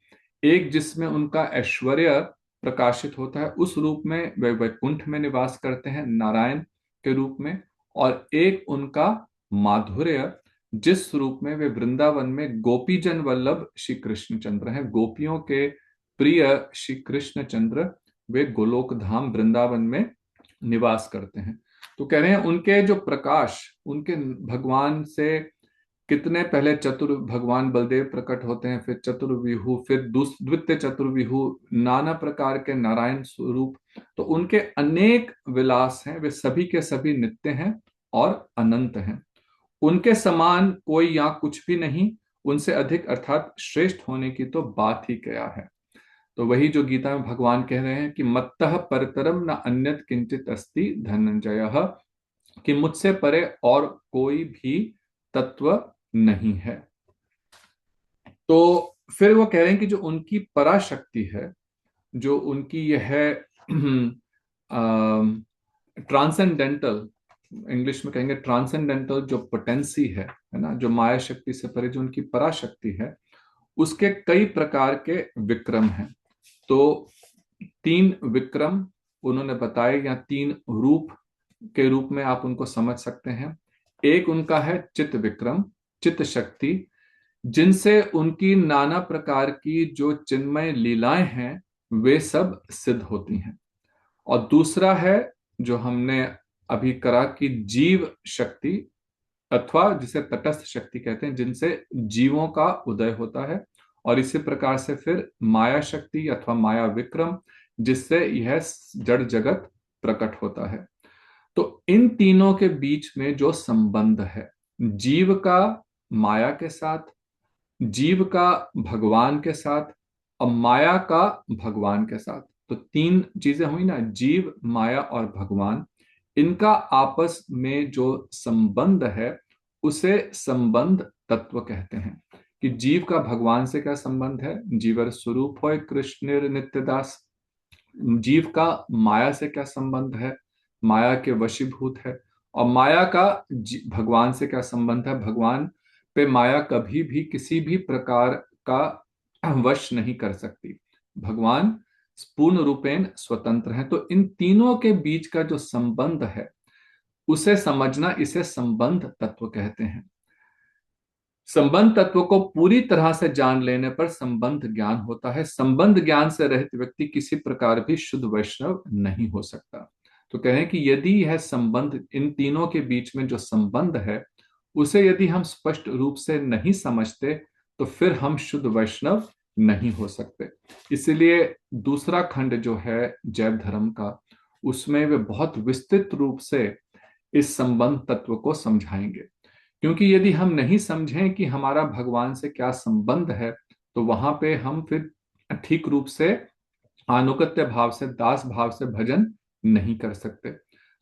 A: एक जिसमें उनका ऐश्वर्य प्रकाशित होता है, उस रूप में वे वैकुंठ में निवास करते हैं नारायण के रूप में, और एक उनका माधुर्य जिस रूप में वे वृंदावन में गोपीजन वल्लभ श्री कृष्ण चंद्र हैं, गोपियों के प्रिय श्री कृष्ण चंद्र, वे गोलोक धाम वृंदावन में निवास करते हैं। तो कह रहे हैं उनके जो प्रकाश, उनके भगवान से कितने पहले चतुर भगवान बलदेव प्रकट होते हैं, फिर चतुर्विहु, फिर द्वितीय चतुर्विहु, नाना प्रकार के नारायण स्वरूप। तो उनके अनेक विलास हैं, वे सभी के सभी नित्य हैं और अनंत हैं। उनके समान कोई या कुछ भी नहीं, उनसे अधिक अर्थात श्रेष्ठ होने की तो बात ही क्या है। तो वही जो गीता में भगवान कह रहे हैं कि मत्तः परतरम न अन्यत किंचित अस्ति धनंजय, कि मुझसे परे और कोई भी तत्व नहीं है। तो फिर वो कह रहे हैं कि जो उनकी पराशक्ति है, जो उनकी यह ट्रांसेंडेंटल, इंग्लिश में कहेंगे ट्रांसेंडेंटल जो पोटेंसी है ना, जो माया शक्ति से परे जो उनकी पराशक्ति है, उसके कई प्रकार के विक्रम हैं। तो 3 विक्रम उन्होंने बताए, या 3 रूप के रूप में आप उनको समझ सकते हैं। एक उनका है चित्त विक्रम, चित्त शक्ति, जिनसे उनकी नाना प्रकार की जो चिन्मय लीलाएं हैं वे सब सिद्ध होती हैं। और दूसरा है जो हमने अभी करा कि जीव शक्ति, अथवा जिसे तटस्थ शक्ति कहते हैं, जिनसे जीवों का उदय होता है। और इसी प्रकार से फिर माया शक्ति अथवा माया विक्रम, जिससे यह जड़ जगत प्रकट होता है। तो इन तीनों के बीच में जो संबंध है, जीव का माया के साथ, जीव का भगवान के साथ, और माया का भगवान के साथ, तो 3 चीजें हुई ना, जीव, माया और भगवान, इनका आपस में जो संबंध है उसे संबंध तत्व कहते हैं। कि जीव का भगवान से क्या संबंध है, जीवर स्वरूप हो कृष्ण नित्यदास। जीव का माया से क्या संबंध है, माया के वशीभूत है। और माया का भगवान से क्या संबंध है, भगवान पे माया कभी भी किसी भी प्रकार का वश नहीं कर सकती, भगवान पूर्ण रूपेण स्वतंत्र है। तो इन तीनों के बीच का जो संबंध है उसे समझना, इसे संबंध तत्व कहते हैं। संबंध तत्व को पूरी तरह से जान लेने पर संबंध ज्ञान होता है। संबंध ज्ञान से रहित व्यक्ति किसी प्रकार भी शुद्ध वैष्णव नहीं हो सकता। तो कहें कि यदि यह संबंध, इन तीनों के बीच में जो संबंध है, उसे यदि हम स्पष्ट रूप से नहीं समझते तो फिर हम शुद्ध वैष्णव नहीं हो सकते। इसलिए दूसरा खंड जो है जैव धर्म का, उसमें वे बहुत विस्तृत रूप से इस संबंध तत्व को समझाएंगे। क्योंकि यदि हम नहीं समझें कि हमारा भगवान से क्या संबंध है, तो वहां पे हम फिर ठीक रूप से आनुगत्य भाव से, दास भाव से भजन नहीं कर सकते।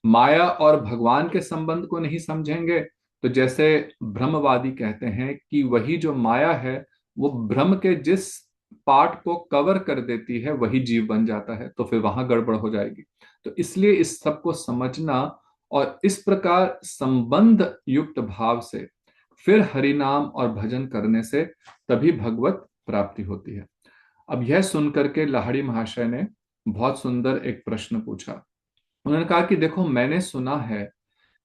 A: माया और भगवान के संबंध को नहीं समझेंगे तो जैसे ब्रह्मवादी कहते हैं कि वही जो माया है वो ब्रह्म के जिस पार्ट को कवर कर देती है वही जीव बन जाता है, तो फिर वहां गड़बड़ हो जाएगी। तो इसलिए इस सब को समझना और इस प्रकार संबंध युक्त भाव से फिर हरिनाम और भजन करने से तभी भगवत प्राप्ति होती है। अब यह सुनकर के लाहिड़ी महाशय ने बहुत सुंदर एक प्रश्न पूछा। उन्होंने कहा कि देखो, मैंने सुना है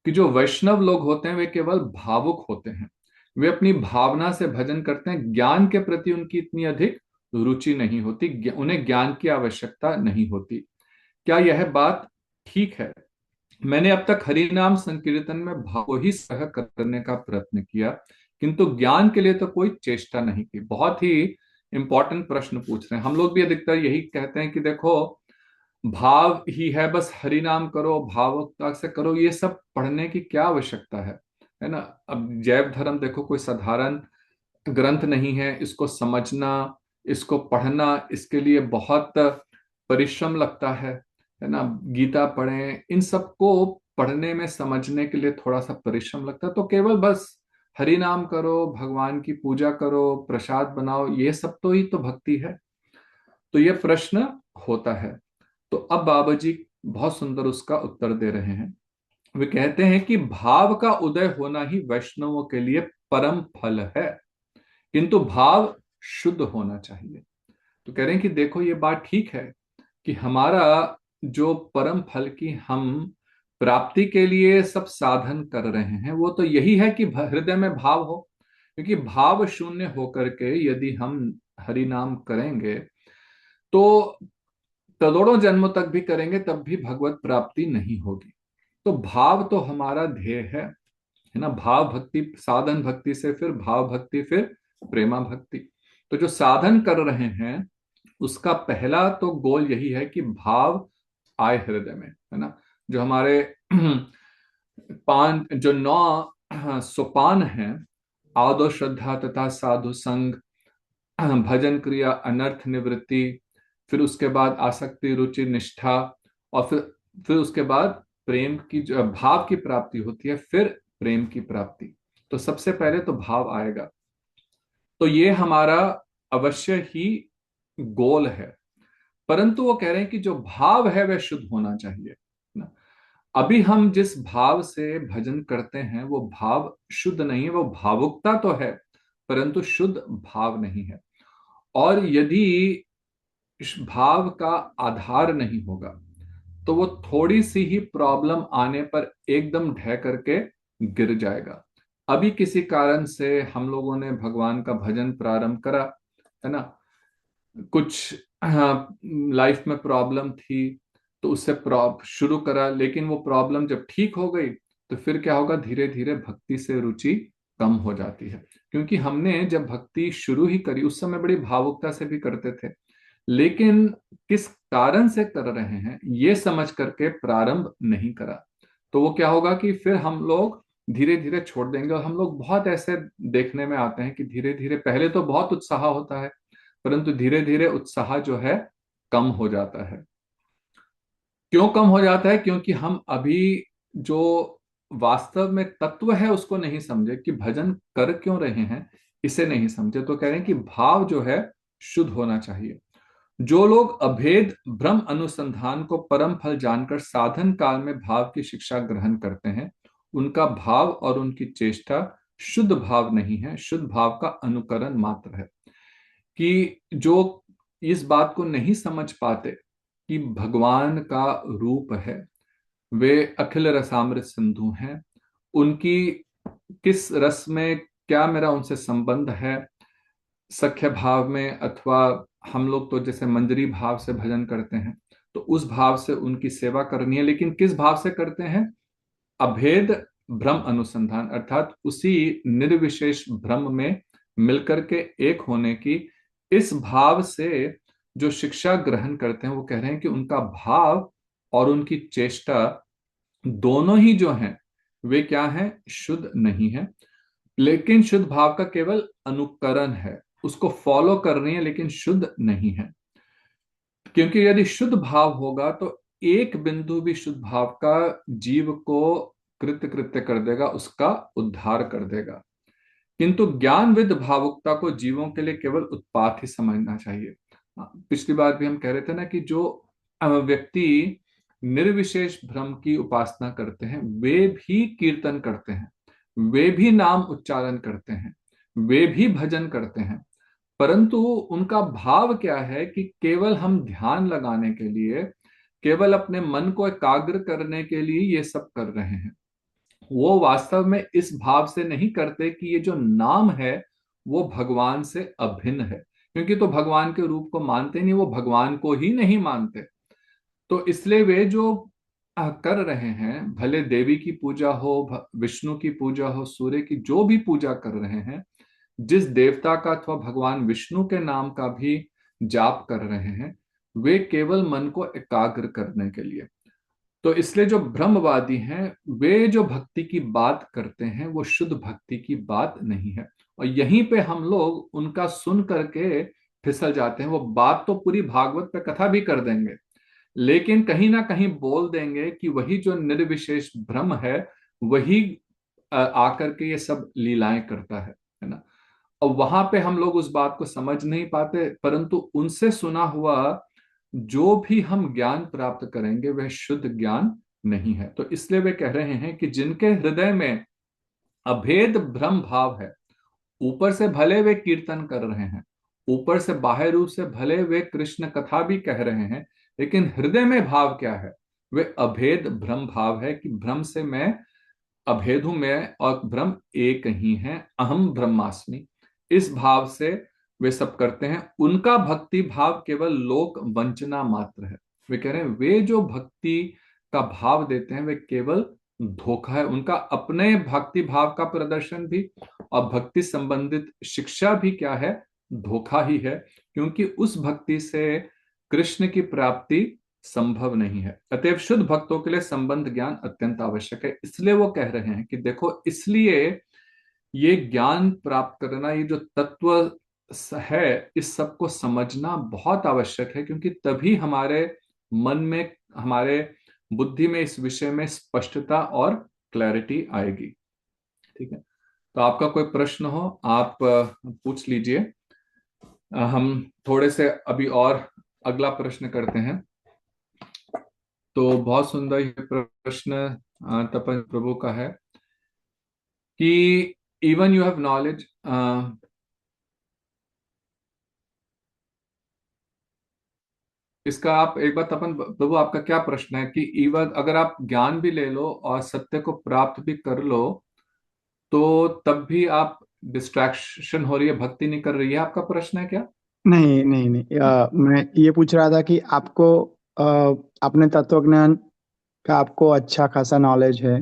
A: कि जो वैष्णव लोग होते हैं वे केवल भावुक होते हैं, वे अपनी भावना से भजन करते हैं, ज्ञान के प्रति उनकी इतनी अधिक रुचि नहीं होती, उन्हें ज्ञान की आवश्यकता नहीं होती। क्या यह बात ठीक है? मैंने अब तक हरि नाम संकीर्तन में भाव ही सह करने का प्रयत्न किया, किंतु ज्ञान के लिए तो कोई चेष्टा नहीं की। बहुत ही इंपॉर्टेंट प्रश्न पूछ रहे हैं। हम लोग भी अधिकतर यही कहते हैं कि देखो, भाव ही है, बस हरि नाम करो, भावुकता से करो, ये सब पढ़ने की क्या आवश्यकता है ना। अब जैव धर्म देखो, कोई साधारण ग्रंथ नहीं है। इसको समझना, इसको पढ़ना, इसके लिए बहुत परिश्रम लगता है ना। गीता पढ़ें, इन सबको पढ़ने में समझने के लिए थोड़ा सा परिश्रम लगता है। तो केवल बस हरि नाम करो, भगवान की पूजा करो, प्रसाद बनाओ, ये सब तो ही तो भक्ति है। तो ये प्रश्न होता है। तो अब बाबा जी बहुत सुंदर उसका उत्तर दे रहे हैं। वे कहते हैं कि भाव का उदय होना ही वैष्णवों के लिए परम फल है, किंतु भाव शुद्ध होना चाहिए। तो कह रहे हैं कि देखो, ये बात ठीक है कि हमारा जो परम फल की हम प्राप्ति के लिए सब साधन कर रहे हैं वो तो यही है कि हृदय में भाव हो। क्योंकि भाव शून्य होकर के यदि हम हरि नाम करेंगे तो करोड़ों जन्मों तक भी करेंगे तब भी भगवत प्राप्ति नहीं होगी। तो भाव तो हमारा ध्येय है ना। भाव भक्ति, साधन भक्ति से फिर भाव भक्ति, फिर प्रेमा भक्ति। तो जो साधन कर रहे हैं उसका पहला तो गोल यही है कि भाव आए हृदय में, है ना। जो हमारे पान, जो 9 सोपान हैं, आदो श्रद्धा तथा साधु संग, भजन क्रिया, अनर्थ निवृत्ति, फिर उसके बाद आसक्ति रुचि निष्ठा, और फिर उसके बाद प्रेम की, जो भाव की प्राप्ति होती है, फिर प्रेम की प्राप्ति। तो सबसे पहले तो भाव आएगा। तो ये हमारा अवश्य ही गोल है। परंतु वो कह रहे हैं कि जो भाव है वह शुद्ध होना चाहिए ना। अभी हम जिस भाव से भजन करते हैं वो भाव शुद्ध नहीं है। वो भावुकता तो है परंतु शुद्ध भाव नहीं है। और यदि इस भाव का आधार नहीं होगा तो वो थोड़ी सी ही प्रॉब्लम आने पर एकदम ढह करके गिर जाएगा। अभी किसी कारण से हम लोगों ने भगवान का भजन प्रारंभ करा, है ना। कुछ लाइफ में प्रॉब्लम थी तो उससे शुरू करा, लेकिन वो प्रॉब्लम जब ठीक हो गई तो फिर क्या होगा, धीरे धीरे भक्ति से रुचि कम हो जाती है। क्योंकि हमने जब भक्ति शुरू ही करी उस समय बड़ी भावुकता से भी करते थे, लेकिन किस कारण से कर रहे हैं ये समझ करके प्रारंभ नहीं करा तो वो क्या होगा कि फिर हम लोग धीरे धीरे छोड़ देंगे। और हम लोग बहुत ऐसे देखने में आते हैं कि धीरे धीरे, पहले तो बहुत उत्साह होता है परंतु धीरे धीरे उत्साह जो है कम हो जाता है। क्यों कम हो जाता है? क्योंकि हम अभी जो वास्तव में तत्व है उसको नहीं समझे कि भजन कर क्यों रहे हैं, इसे नहीं समझे। तो कह रहे हैं कि भाव जो है शुद्ध होना चाहिए। जो लोग अभेद ब्रह्म अनुसंधान को परम फल जानकर साधन काल में भाव की शिक्षा ग्रहण करते हैं, उनका भाव और उनकी चेष्टा शुद्ध भाव नहीं है, शुद्ध भाव का अनुकरण मात्र है। कि जो इस बात को नहीं समझ पाते कि भगवान का रूप है, वे अखिल रसामृत सिंधु हैं, उनकी किस रस में क्या मेरा उनसे संबंध है, सख्य भाव में, अथवा हम लोग तो जैसे मंजरी भाव से भजन करते हैं तो उस भाव से उनकी सेवा करनी है। लेकिन किस भाव से करते हैं? अभेद ब्रह्म अनुसंधान, अर्थात उसी निर्विशेष ब्रह्म में मिलकर के एक होने की इस भाव से जो शिक्षा ग्रहण करते हैं, वो कह रहे हैं कि उनका भाव और उनकी चेष्टा दोनों ही जो हैं वे क्या हैं? शुद्ध नहीं है। लेकिन शुद्ध भाव का केवल अनुकरण है, उसको फॉलो कर रही है, लेकिन शुद्ध नहीं है। क्योंकि यदि शुद्ध भाव होगा तो एक बिंदु भी शुद्ध भाव का जीव को कृत्य कृत्य कर देगा, उसका उद्धार कर देगा। किंतु ज्ञानविद भावुकता को जीवों के लिए केवल उत्पात ही समझना चाहिए। पिछली बार भी हम कह रहे थे ना कि जो व्यक्ति निर्विशेष ब्रह्म की उपासना करते हैं, वे भी कीर्तन करते हैं, वे भी नाम उच्चारण करते हैं, वे भी भजन करते हैं, परंतु उनका भाव क्या है कि केवल हम ध्यान लगाने के लिए, केवल अपने मन को एकाग्र करने के लिए ये सब कर रहे हैं। वो वास्तव में इस भाव से नहीं करते कि ये जो नाम है वो भगवान से अभिन्न है, क्योंकि तो भगवान के रूप को मानते नहीं, वो भगवान को ही नहीं मानते। तो इसलिए वे जो कर रहे हैं, भले देवी की पूजा हो, विष्णु की पूजा हो, सूर्य की जो भी पूजा कर रहे हैं, जिस देवता का अथवा भगवान विष्णु के नाम का भी जाप कर रहे हैं, वे केवल मन को एकाग्र करने के लिए। तो इसलिए जो ब्रह्मवादी हैं, वे जो भक्ति की बात करते हैं वो शुद्ध भक्ति की बात नहीं है। और यहीं पे हम लोग उनका सुन करके फिसल जाते हैं। वो बात तो पूरी भागवत पे कथा भी कर देंगे, लेकिन कहीं ना कहीं बोल देंगे कि वही जो निर्विशेष ब्रह्म है, वही आकर के ये सब लीलाएं करता है ना। और वहां पे हम लोग उस बात को समझ नहीं पाते, परंतु उनसे सुना हुआ जो भी हम ज्ञान प्राप्त करेंगे वह शुद्ध ज्ञान नहीं है। तो इसलिए वे कह रहे हैं कि जिनके हृदय में अभेद ब्रह्म भाव है, ऊपर से भले वे कीर्तन कर रहे हैं, ऊपर से बाह्य रूप से भले वे कृष्ण कथा भी कह रहे हैं, लेकिन हृदय में भाव क्या है? वे अभेद ब्रह्म भाव है कि ब्रह्म से मैं अभेद हूं, मैं और ब्रह्म एक ही है, अहम ब्रह्मास्मि। इस भाव से वे सब करते हैं। उनका भक्ति भाव केवल लोक वंचना मात्र है। वे कह रहे हैं वे जो भक्ति का भाव देते हैं वे केवल धोखा है। उनका अपने भक्ति भाव का प्रदर्शन भी और भक्ति संबंधित शिक्षा भी क्या है? धोखा ही है, क्योंकि उस भक्ति से कृष्ण की प्राप्ति संभव नहीं है। अतएव शुद्ध भक्तों के लिए संबंध ज्ञान अत्यंत आवश्यक है। इसलिए वो कह रहे हैं कि देखो, इसलिए ये ज्ञान प्राप्त करना, ये जो तत्व है, इस सब को समझना बहुत आवश्यक है, क्योंकि तभी हमारे मन में, हमारे बुद्धि में इस विषय में स्पष्टता और क्लैरिटी आएगी। ठीक है, तो आपका कोई प्रश्न हो आप पूछ लीजिए। हम थोड़े से अभी और अगला प्रश्न करते हैं। तो बहुत सुंदर ये प्रश्न तपन प्रभु का है कि इवन यू हैव नॉलेज, इसका आप एक बार तपन प्रभु, आपका क्या प्रश्न है कि इवन अगर आप ज्ञान भी ले लो और सत्य को प्राप्त भी कर लो, तो तब भी आप डिस्ट्रैक्शन हो रही है, भक्ति नहीं कर रही है, आपका प्रश्न है क्या?
B: नहीं नहीं नहीं, मैं ये पूछ रहा था कि आपको अ, अपने तत्वज्ञान का आपको अच्छा खासा नॉलेज है।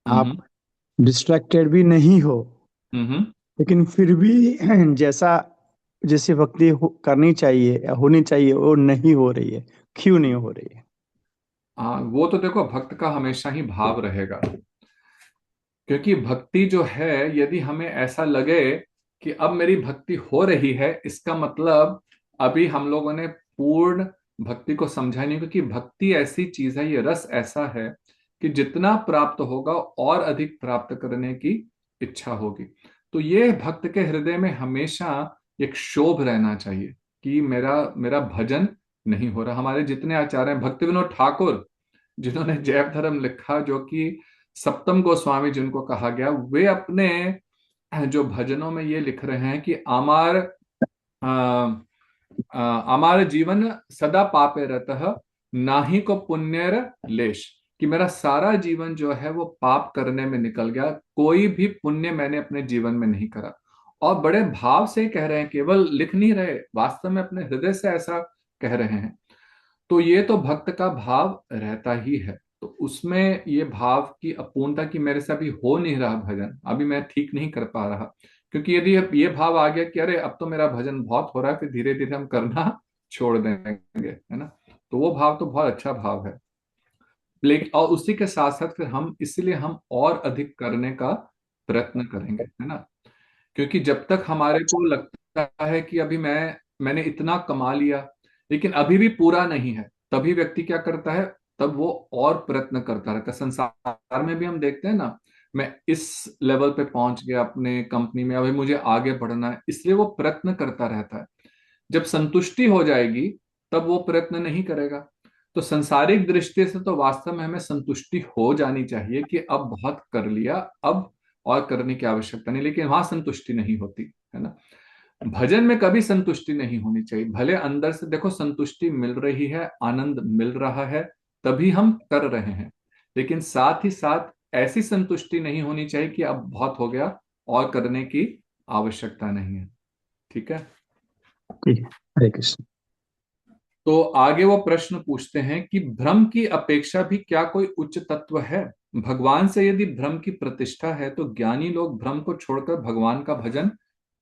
B: आप
A: हम्म।
B: डिस्ट्रैक्टेड भी नहीं हो,
A: हम्म।
B: लेकिन फिर भी जैसा जैसी भक्ति करनी चाहिए या होनी चाहिए वो नहीं हो रही है। क्यों नहीं हो रही है?
A: हाँ, वो तो देखो, भक्त का हमेशा ही भाव रहेगा। क्योंकि भक्ति जो है, यदि हमें ऐसा लगे कि अब मेरी भक्ति हो रही है, इसका मतलब अभी हम लोगों ने पूर्ण भक्ति को समझा नहीं। क्योंकि भक्ति ऐसी चीज है, ये रस ऐसा है कि जितना प्राप्त होगा और अधिक प्राप्त करने की इच्छा होगी। तो ये भक्त के हृदय में हमेशा एक क्षोभ रहना चाहिए कि मेरा मेरा भजन नहीं हो रहा। हमारे जितने आचार्य हैं, भक्ति विनोद ठाकुर जिन्होंने जैव धर्म लिखा, जो कि सप्तम गोस्वामी जिनको कहा गया, वे अपने जो भजनों में ये लिख रहे हैं कि अमार अमार जीवन सदा पापे रतः, नाही को पुण्यर लेश। कि मेरा सारा जीवन जो है वो पाप करने में निकल गया, कोई भी पुण्य मैंने अपने जीवन में नहीं करा। और बड़े भाव से कह रहे हैं, केवल लिख नहीं रहे, वास्तव में अपने हृदय से ऐसा कह रहे हैं। तो ये तो भक्त का भाव रहता ही है। तो उसमें ये भाव की अपूर्णता कि मेरे से अभी हो नहीं रहा भजन, अभी मैं ठीक नहीं कर पा रहा। क्योंकि यदि अब ये भाव आ गया कि अरे अब तो मेरा भजन बहुत हो रहा है, फिर धीरे धीरे हम करना छोड़ देंगे, है ना। तो वो भाव तो बहुत अच्छा भाव है। लेकिन और उसी के साथ साथ फिर हम, इसलिए हम और अधिक करने का प्रयत्न करेंगे, है ना। क्योंकि जब तक हमारे को लगता है कि अभी मैंने इतना कमा लिया, लेकिन अभी भी पूरा नहीं है, तभी व्यक्ति क्या करता है? तब वो और प्रयत्न करता रहता है। संसार में भी हम देखते हैं ना, मैं इस लेवल पे पहुंच गया अपने कंपनी में, अभी मुझे आगे बढ़ना है, इसलिए वो प्रयत्न करता रहता है। जब संतुष्टि हो जाएगी तब वो प्रयत्न नहीं करेगा। तो संसारिक दृष्टि से तो वास्तव में हमें संतुष्टि हो जानी चाहिए कि अब बहुत कर लिया, अब और करने की आवश्यकता नहीं, लेकिन वहां संतुष्टि नहीं होती है ना। भजन में कभी संतुष्टि नहीं होनी चाहिए। भले अंदर से देखो संतुष्टि मिल रही है, आनंद मिल रहा है, तभी हम कर रहे हैं, लेकिन साथ ही साथ ऐसी संतुष्टि नहीं होनी चाहिए कि अब बहुत हो गया और करने की आवश्यकता नहीं है। ठीक है।
B: ठीक है। हरे कृष्ण।
A: तो आगे वो प्रश्न पूछते हैं कि भ्रम की अपेक्षा भी क्या कोई उच्च तत्व है? भगवान से यदि भ्रम की प्रतिष्ठा है तो ज्ञानी लोग भ्रम को छोड़कर भगवान का भजन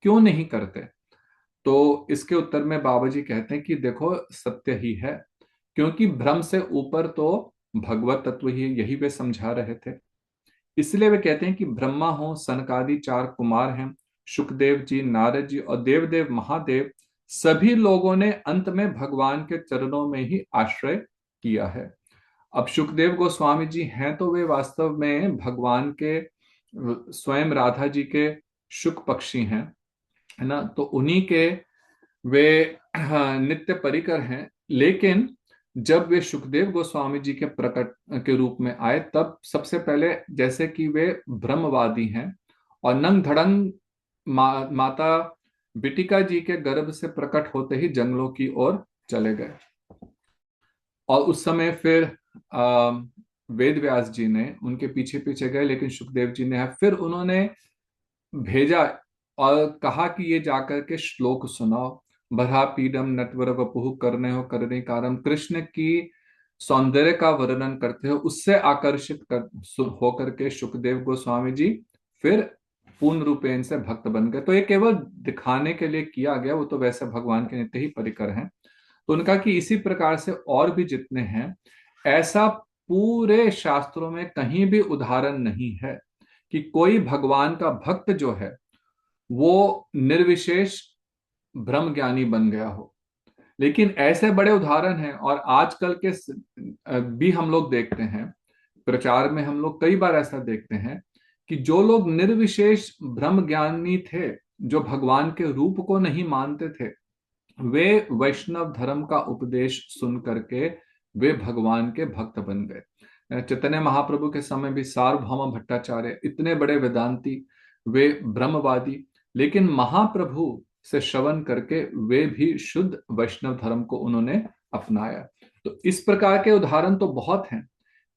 A: क्यों नहीं करते? तो इसके उत्तर में बाबा जी कहते हैं कि देखो सत्य ही है, क्योंकि भ्रम से ऊपर तो भगवत तत्व ही, यही वे समझा रहे थे। इसलिए वे कहते हैं कि ब्रह्मा हो, सनकादि चार कुमार हैं, सुखदेव जी, नारद जी और देवदेव महादेव, सभी लोगों ने अंत में भगवान के चरणों में ही आश्रय किया है। अब सुखदेव गोस्वामी जी हैं तो वे वास्तव में भगवान के स्वयं राधा जी के शुक पक्षी हैं, है ना। तो उन्हीं के वे नित्य परिकर हैं। लेकिन जब वे सुखदेव गोस्वामी जी के प्रकट के रूप में आए तब सबसे पहले जैसे कि वे ब्रह्मवादी हैं और नंग धड़ंग माता बिटिका जी के गर्भ से प्रकट होते ही जंगलों की ओर चले गए। और उस समय फिर आ, वेद व्यास जी ने उनके पीछे पीछे गए, लेकिन सुखदेव जी ने फिर उन्होंने भेजा और कहा कि ये जाकर के श्लोक सुनाओ। बरहा पीडम नटवर वपुः करने हो करने कारम, कृष्ण की सौंदर्य का वर्णन करते हो, उससे आकर्षित होकर के सुखदेव गोस्वामी जी फिर पूर्ण रूपेण से भक्त बन गए। तो ये केवल दिखाने के लिए किया गया, वो तो वैसे भगवान के नित्य ही परिकर हैं। तो उनका कि इसी प्रकार से और भी जितने हैं, ऐसा पूरे शास्त्रों में कहीं भी उदाहरण नहीं है कि कोई भगवान का भक्त जो है वो निर्विशेष ब्रह्म ज्ञानी बन गया हो। लेकिन ऐसे बड़े उदाहरण हैं, और आजकल के भी हम लोग देखते हैं, प्रचार में हम लोग कई बार ऐसा देखते हैं कि जो लोग निर्विशेष ब्रह्म ज्ञानी थे, जो भगवान के रूप को नहीं मानते थे, वे वैष्णव धर्म का उपदेश सुन करके वे भगवान के भक्त बन गए। चैतन्य महाप्रभु के समय भी सार्वभौम भट्टाचार्य इतने बड़े वेदांती, वे ब्रह्मवादी, लेकिन महाप्रभु से श्रवण करके वे भी शुद्ध वैष्णव धर्म को उन्होंने अपनाया। तो इस प्रकार के उदाहरण तो बहुत हैं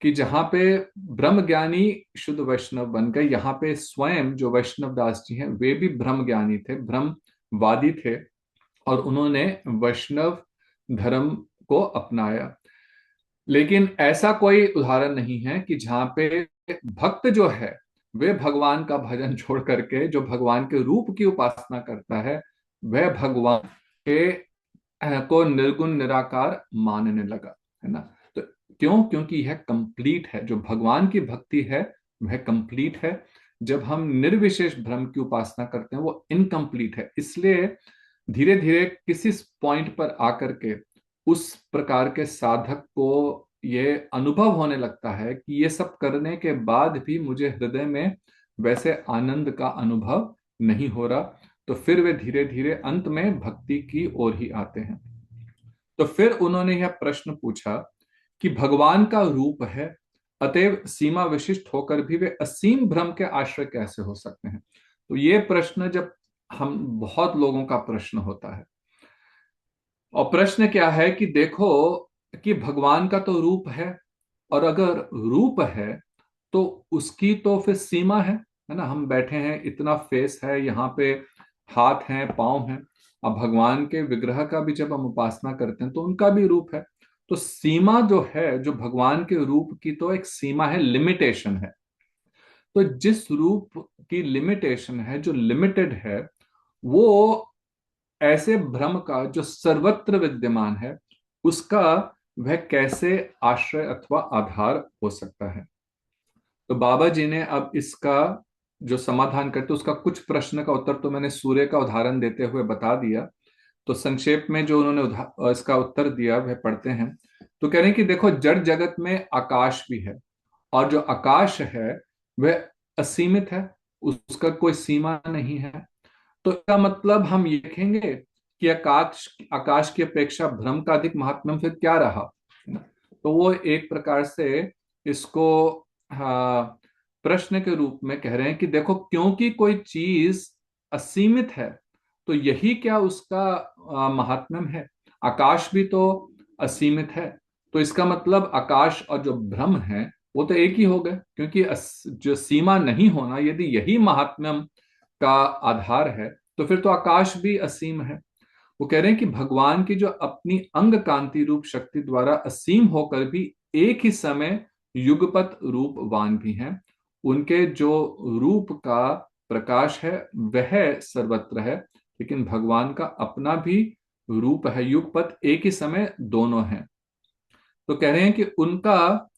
A: कि जहां पे ब्रह्म ज्ञानी शुद्ध वैष्णव बन गए। यहाँ पे स्वयं जो वैष्णव दास जी हैं वे भी ब्रह्म ज्ञानी थे, ब्रह्मवादी थे, और उन्होंने वैष्णव धर्म को अपनाया। लेकिन ऐसा कोई उदाहरण नहीं है कि जहां पे भक्त जो है वे भगवान का भजन छोड़ करके जो भगवान के रूप की उपासना करता है, वह भगवान के को निर्गुण निराकार मानने लगा, है ना। तो क्यों? क्योंकि यह कंप्लीट है, जो भगवान की भक्ति है वह कंप्लीट है। जब हम निर्विशेष ब्रह्म की उपासना करते हैं वो इनकम्प्लीट है। इसलिए धीरे धीरे किसी पॉइंट पर आकर के उस प्रकार के साधक को ये अनुभव होने लगता है कि ये सब करने के बाद भी मुझे हृदय में वैसे आनंद का अनुभव नहीं हो रहा। तो फिर वे धीरे धीरे अंत में भक्ति की ओर ही आते हैं। तो फिर उन्होंने यह प्रश्न पूछा कि भगवान का रूप है, अतएव सीमा विशिष्ट होकर भी वे असीम भ्रम के आश्रय कैसे हो सकते हैं? तो ये प्रश्न जब हम बहुत लोगों का प्रश्न होता है, और प्रश्न क्या है कि देखो कि भगवान का तो रूप है, और अगर रूप है तो उसकी तो फिर सीमा है ना। हम बैठे हैं, इतना फेस है, यहाँ पे हाथ हैं, पांव हैं। अब भगवान के विग्रह का भी जब हम उपासना करते हैं तो उनका भी रूप है। तो सीमा जो है, जो भगवान के रूप की तो एक सीमा है, लिमिटेशन है। तो जिस रूप की लिमिटेशन है, जो लिमिटेड है, वो ऐसे भ्रम का जो सर्वत्र विद्यमान है, उसका वह कैसे आश्रय अथवा आधार हो सकता है? तो बाबा जी ने अब इसका जो समाधान करते, उसका कुछ प्रश्न का उत्तर तो मैंने सूर्य का उदाहरण देते हुए बता दिया। तो संक्षेप में जो उन्होंने इसका उत्तर दिया वह पढ़ते हैं। तो कह रहे हैं कि देखो, जड़ जगत में आकाश भी है, और जो आकाश है वह असीमित है, उसका कोई सीमा नहीं है। तो इसका मतलब हम ये देखेंगे कि आकाश आकाश की अपेक्षा भ्रम का अधिक महात्म्य फिर क्या रहा, है ना? तो वो एक प्रकार से इसको हाँ, प्रश्न के रूप में कह रहे हैं कि देखो, क्योंकि कोई चीज असीमित है तो यही क्या उसका महात्म्य है। आकाश भी तो असीमित है, तो इसका मतलब आकाश और जो ब्रह्म है वो तो एक ही हो गए, क्योंकि जो सीमा नहीं होना यदि यही महात्म्य का आधार है तो फिर तो आकाश भी असीम है। वो कह रहे हैं कि भगवान की जो अपनी अंग कांति रूप शक्ति द्वारा असीम होकर भी एक ही समय युगपत रूपवान भी हैं। उनके जो रूप का प्रकाश है वह सर्वत्र है, लेकिन भगवान का अपना भी रूप है, युगपत, एक ही समय दोनों हैं। तो कह रहे हैं कि उनका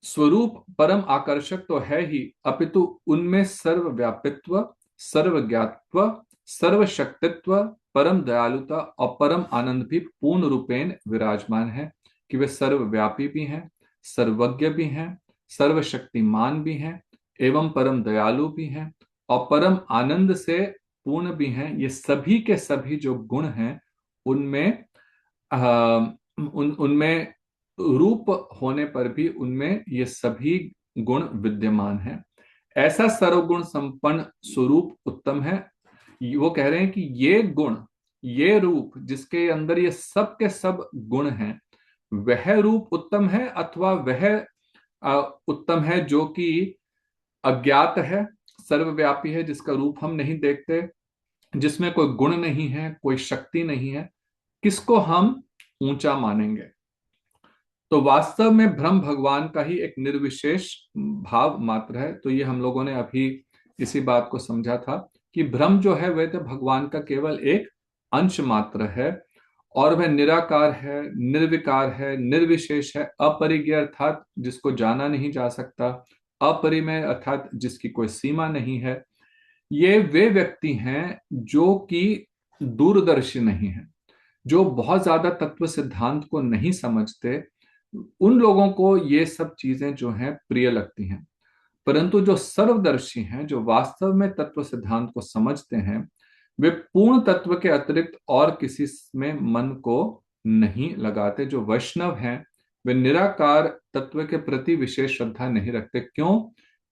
A: स्वरूप परम आकर्षक तो है ही, अपितु उनमें सर्वव्यापित्व, सर्वज्ञातत्व, सर्वशक्तित्व, परम दयालुता और परम आनंद भी पूर्ण रूपेण विराजमान है। कि वे सर्वव्यापी भी हैं, सर्वज्ञ भी हैं, सर्वशक्तिमान भी हैं, एवं परम दयालु भी हैं, और परम आनंद से पूर्ण भी हैं। ये सभी के सभी जो गुण हैं उनमें उनमें रूप होने पर भी उनमें ये सभी गुण विद्यमान हैं। ऐसा सर्वगुण संपन्न स्वरूप उत्तम है। वो कह रहे हैं कि ये गुण, ये रूप जिसके अंदर ये सब के सब गुण हैं, वह रूप उत्तम है अथवा वह उत्तम है जो कि अज्ञात है, सर्वव्यापी है, जिसका रूप हम नहीं देखते, जिसमें कोई गुण नहीं है, कोई शक्ति नहीं है, किसको हम ऊंचा मानेंगे। तो वास्तव में ब्रह्म भगवान का ही एक निर्विशेष भाव मात्र है। तो ये हम लोगों ने अभी इसी बात को समझा था कि ब्रह्म जो है वह तो भगवान का केवल एक अंश मात्र है, और वह निराकार है, निर्विकार है, निर्विशेष है, अपरिज्ञ अर्थात जिसको जाना नहीं जा सकता, अपरिमेय अर्थात जिसकी कोई सीमा नहीं है। ये वे व्यक्ति हैं जो कि दूरदर्शी नहीं है, जो बहुत ज्यादा तत्व सिद्धांत को नहीं समझते। उन लोगों को ये सब चीजें जो हैं प्रिय लगती हैं, परंतु जो सर्वदर्शी हैं, जो वास्तव में तत्व सिद्धांत को समझते हैं, वे पूर्ण तत्व के अतिरिक्त और किसी में मन को नहीं लगाते। जो वैष्णव हैं वे निराकार तत्व के प्रति विशेष श्रद्धा नहीं रखते। क्यों?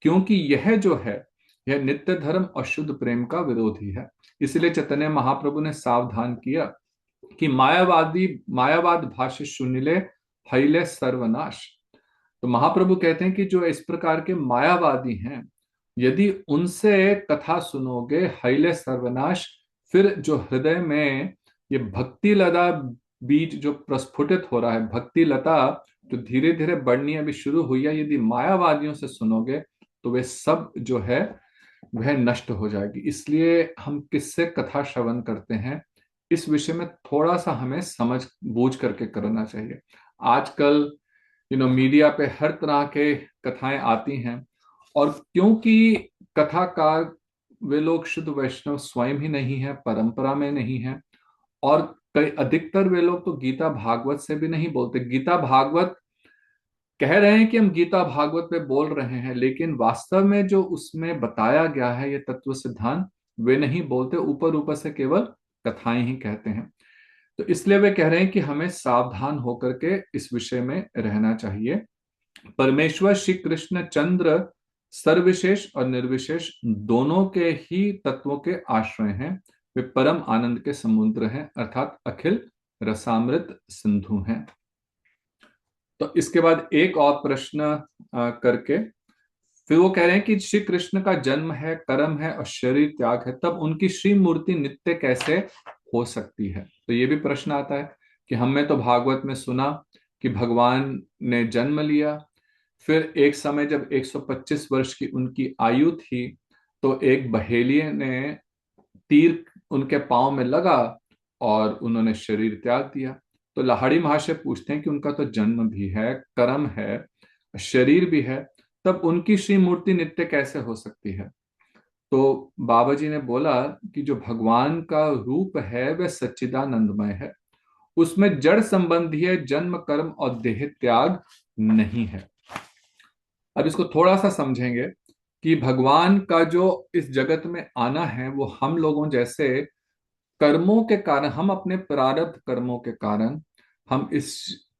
A: क्योंकि यह जो है यह नित्य धर्म और शुद्ध प्रेम का विरोधी है। इसलिए चैतन्य महाप्रभु ने सावधान किया कि मायावाद भाष्य सुनिले हईले सर्वनाश। तो महाप्रभु कहते हैं कि जो इस प्रकार के मायावादी हैं, यदि उनसे कथा सुनोगे हईले सर्वनाश, फिर जो हृदय में ये भक्ति लता बीज जो प्रस्फुटित हो रहा है, भक्ति लता जो धीरे धीरे बढ़नी अभी शुरू हुई है, यदि मायावादियों से सुनोगे तो वे सब जो है वह नष्ट हो जाएगी। इसलिए हम किससे कथा श्रवण करते हैं, इस विषय में थोड़ा सा हमें समझ बूझ करके करना चाहिए। आजकल मीडिया पे हर तरह के कथाएं आती हैं, और क्योंकि कथाकार वे लोग शुद्ध वैष्णव स्वयं ही नहीं है, परंपरा में नहीं है, और कई अधिकतर वे लोग तो गीता भागवत से भी नहीं बोलते। गीता भागवत कह रहे हैं कि हम गीता भागवत पे बोल रहे हैं, लेकिन वास्तव में जो उसमें बताया गया है ये तत्व सिद्धांत, वे नहीं बोलते, ऊपर ऊपर से केवल कथाएं ही कहते हैं। तो इसलिए वे कह रहे हैं कि हमें सावधान होकर के इस विषय में रहना चाहिए। परमेश्वर श्री कृष्ण चंद्र सर्वविशेष और निर्विशेष दोनों के ही तत्वों के आश्रय हैं। वे परम आनंद के समुद्र हैं, अर्थात अखिल रसामृत सिंधु हैं। तो इसके बाद एक और प्रश्न करके फिर वो कह रहे हैं कि श्री कृष्ण का जन्म है, कर्म है और शरीर त्याग है, तब उनकी श्री मूर्ति नित्य कैसे हो सकती है। तो ये भी प्रश्न आता है कि हमने तो भागवत में सुना कि भगवान ने जन्म लिया, फिर एक समय जब 125 वर्ष की उनकी आयु थी तो एक बहेलिये ने तीर उनके पांव में लगा और उन्होंने शरीर त्याग दिया। तो लाहिड़ी महाशय पूछते हैं कि उनका तो जन्म भी है, कर्म है, शरीर भी है, तब उनकी श्री मूर्ति नित्य कैसे हो सकती है। तो बाबा जी ने बोला कि जो भगवान का रूप है वह सच्चिदानंदमय है, उसमें जड़ संबंधी है, जन्म कर्म और देह त्याग नहीं है। अब इसको थोड़ा सा समझेंगे कि भगवान का जो इस जगत में आना है वो हम लोगों जैसे कर्मों के कारण, हम अपने प्रारब्ध कर्मों के कारण हम इस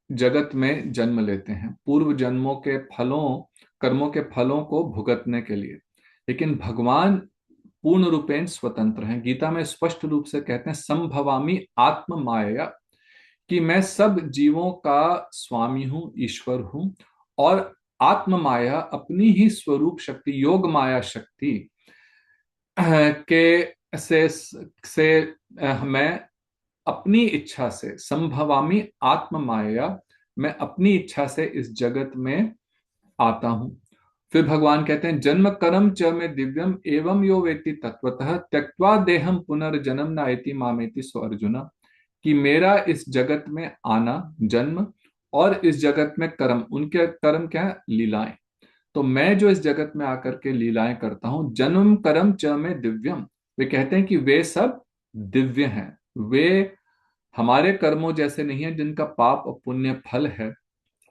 A: जगत में जन्म लेते हैं, पूर्व जन्मों के फलों, कर्मों के फलों को भुगतने के लिए। लेकिन भगवान पूर्ण रूपेण स्वतंत्र हैं। गीता में स्पष्ट रूप से कहते हैं संभवामी आत्म माया, कि मैं सब जीवों का स्वामी हूं, ईश्वर हूं, और आत्म माया अपनी ही स्वरूप शक्ति, योग माया शक्ति के से मैं अपनी इच्छा से, संभवामी आत्म माया, मैं अपनी इच्छा से इस जगत में आता हूं। फिर भगवान कहते हैं जन्म कर्म च में दिव्यम एवं यो वेत्ति तत्वतः त्यक्त्वा देहम पुनर्जन्म नायति मामेति सो अर्जुन, कि मेरा इस जगत में आना, जन्म, और इस जगत में कर्म, उनके कर्म क्या है, लीलाएं। तो मैं जो इस जगत में आकर के लीलाएं करता हूं, जन्म कर्म च में दिव्यम, वे कहते हैं कि वे सब दिव्य हैं। वे हमारे कर्मों जैसे नहीं है जिनका पाप और पुण्य फल है।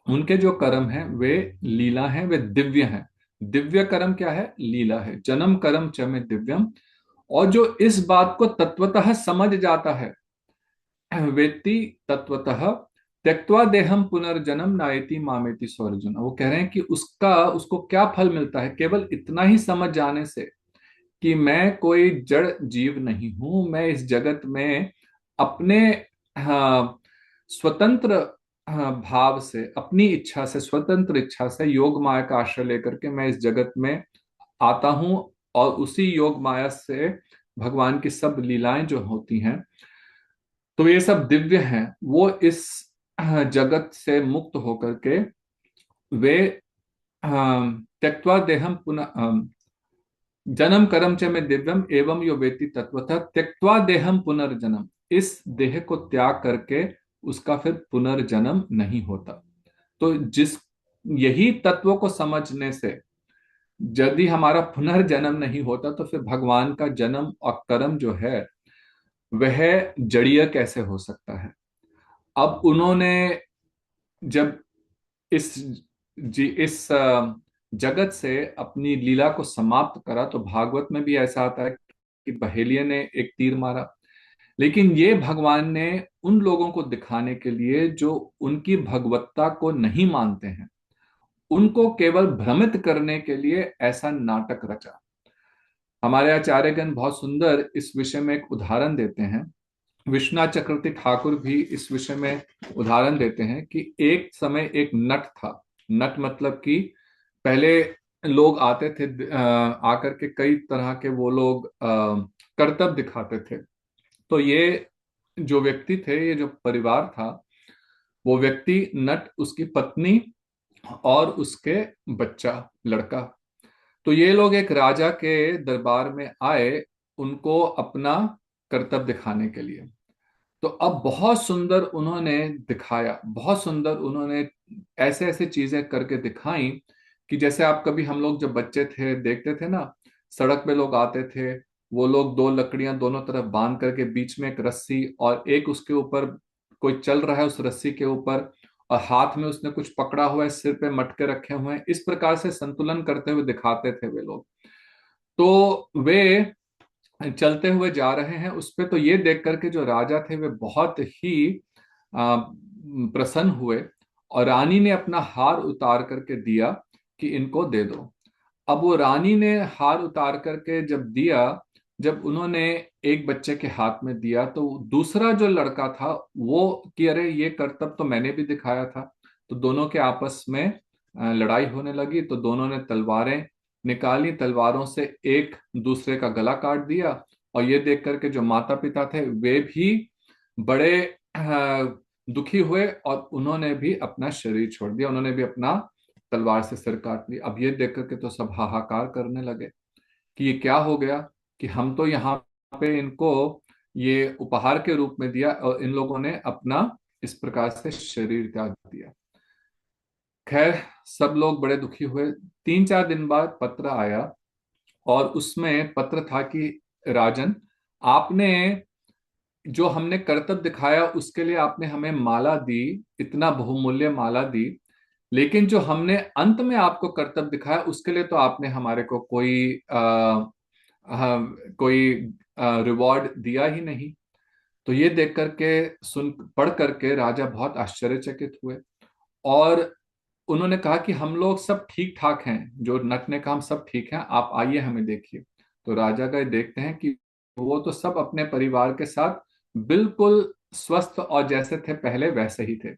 A: उनके जो कर्म हैं वे लीला हैं, वे दिव्य हैं। दिव्य कर्म क्या है, लीला है। जन्म कर्म च में दिव्यम, और जो इस बात को तत्वतः समझ जाता है, वेत्ति तत्वतः, त्यक्त्वा देहम पुनर्जन्म नायति मामेति स्वर्जुन, वो कह रहे हैं कि उसको क्या फल मिलता है केवल इतना ही समझ जाने से, कि मैं कोई जड़ जीव नहीं हूं, मैं इस जगत में अपने स्वतंत्र भाव से, अपनी इच्छा से, स्वतंत्र इच्छा से, योग माया का आश्रय लेकर के मैं इस जगत में आता हूं, और उसी योग माया से भगवान की सब लीलाएं जो होती हैं, तो ये सब दिव्य हैं। वो इस जगत से मुक्त होकर के वे त्यक्त्वा देहम पुनः जन्म कर्म च में दिव्यम एवं यो वेति तत्वतः त्यक्त्वा देहम पुनर्जन्म, इस देह को त्याग करके उसका फिर पुनर्जन्म नहीं होता। तो जिस यही तत्व को समझने से, यदि हमारा पुनर्जन्म नहीं होता तो फिर भगवान का जन्म और कर्म जो है वह जड़ीय कैसे हो सकता है। अब उन्होंने जब इस जगत से अपनी लीला को समाप्त करा, तो भागवत में भी ऐसा आता है कि बहेलिया ने एक तीर मारा। लेकिन ये भगवान ने उन लोगों को दिखाने के लिए जो उनकी भगवत्ता को नहीं मानते हैं, उनको केवल भ्रमित करने के लिए ऐसा नाटक रचा। हमारे आचार्यगण बहुत सुंदर इस विषय में एक उदाहरण देते हैं। विश्वनाथ चक्रवर्ती ठाकुर भी इस विषय में उदाहरण देते हैं कि एक समय एक नट था। नट मतलब कि पहले लोग आते थे, आकर के कई तरह के वो लोग करतब दिखाते थे। तो ये जो व्यक्ति थे, ये जो परिवार था, वो व्यक्ति नट, उसकी पत्नी और उसके बच्चा, लड़का, तो ये लोग एक राजा के दरबार में आए उनको अपना करतब दिखाने के लिए। तो अब बहुत सुंदर उन्होंने दिखाया, बहुत सुंदर उन्होंने ऐसे ऐसे चीजें करके दिखाई कि जैसे आप कभी, हम लोग जब बच्चे थे देखते थे ना, सड़क पे लोग आते थे, वो लोग दो लकड़ियां दोनों तरफ बांध करके बीच में एक रस्सी, और एक उसके ऊपर कोई चल रहा है उस रस्सी के ऊपर, और हाथ में उसने कुछ पकड़ा हुआ है, सिर पे मटके रखे हुए हैं, इस प्रकार से संतुलन करते हुए दिखाते थे वे लोग। तो वे चलते हुए जा रहे हैं उस पे, तो ये देख करके जो राजा थे वे बहुत ही प्रसन्न हुए, और रानी ने अपना हार उतार करके दिया कि इनको दे दो। अब वो रानी ने हार उतार करके जब दिया, जब उन्होंने एक बच्चे के हाथ में दिया, तो दूसरा जो लड़का था वो, कि अरे ये करतब तो मैंने भी दिखाया था। तो दोनों के आपस में लड़ाई होने लगी, तो दोनों ने तलवारें निकाली, तलवारों से एक दूसरे का गला काट दिया। और ये देख करके जो माता पिता थे वे भी बड़े दुखी हुए, और उन्होंने भी अपना शरीर छोड़ दिया, उन्होंने भी अपना तलवार से सिर काट लिया। अब ये देख करके तो सब हाहाकार करने लगे कि ये क्या हो गया, कि हम तो यहाँ पे इनको ये उपहार के रूप में दिया और इन लोगों ने अपना इस प्रकार से शरीर त्याग दिया। खैर, सब लोग बड़े दुखी हुए। 3-4 दिन बाद पत्र आया, और उसमें पत्र था कि राजन, आपने जो हमने कर्तव्य दिखाया उसके लिए आपने हमें माला दी, इतना बहुमूल्य माला दी, लेकिन जो हमने अंत में आपको कर्तव्य दिखाया उसके लिए तो आपने हमारे को कोई रिवॉर्ड दिया ही नहीं। तो ये देख करके, सुन पढ़ करके राजा बहुत आश्चर्यचकित हुए, और उन्होंने कहा कि हम लोग सब ठीक ठाक हैं, जो नट ने कहा हम सब ठीक हैं, आप आइए हमें देखिए। तो राजा गए, देखते हैं कि वो तो सब अपने परिवार के साथ बिल्कुल स्वस्थ और जैसे थे पहले वैसे ही थे।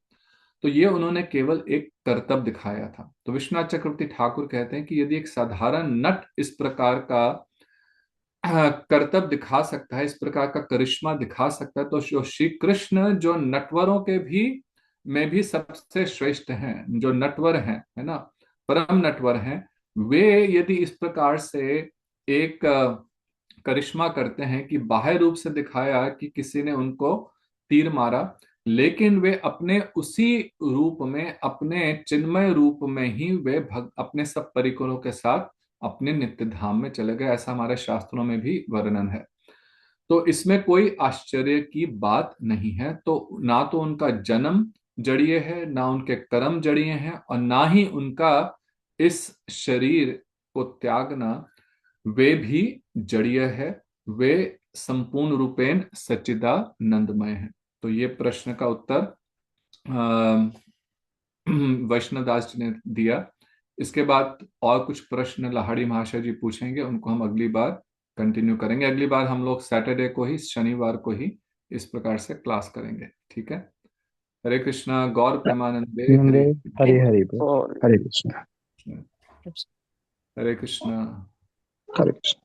A: तो ये उन्होंने केवल एक कर्तव्य दिखाया था। तो विश्वनाथ चक्रवर्ती ठाकुर कहते हैं कि यदि एक साधारण नट इस प्रकार का कर्तव्य दिखा सकता है, इस प्रकार का करिश्मा दिखा सकता है, तो जो श्री कृष्ण जो नटवरों के भी में भी सबसे श्रेष्ठ हैं, जो नटवर हैं, है ना, परम नटवर हैं, वे यदि इस प्रकार से एक करिश्मा करते हैं कि बाह्य रूप से दिखाया कि किसी ने उनको तीर मारा, लेकिन वे अपने उसी रूप में, अपने चिन्मय रूप में ही वे अपने सब परिकरों के साथ अपने नित्य धाम में चले गए, ऐसा हमारे शास्त्रों में भी वर्णन है। तो इसमें कोई आश्चर्य की बात नहीं है। तो ना तो उनका जन्म जड़िए है, ना उनके कर्म जड़िए हैं, और ना ही उनका इस शरीर को त्यागना वे भी जड़िय है। वे संपूर्ण रूपेण सच्चिदानंदमय है। तो ये प्रश्न का उत्तर वैष्णव दास जी ने दिया। इसके बाद और कुछ प्रश्न लाहड़ी महाशय जी पूछेंगे, उनको हम अगली बार कंटिन्यू करेंगे। अगली बार हम लोग सैटरडे को ही, शनिवार को ही इस प्रकार से क्लास करेंगे। ठीक है। हरे कृष्णा, गौर प्रेमानंदे,
B: नंदे,
A: हरे
B: हरि हरि बोल।
C: और
B: हरे कृष्ण।
A: हरे कृष्णा।
B: हरे कृष्ण।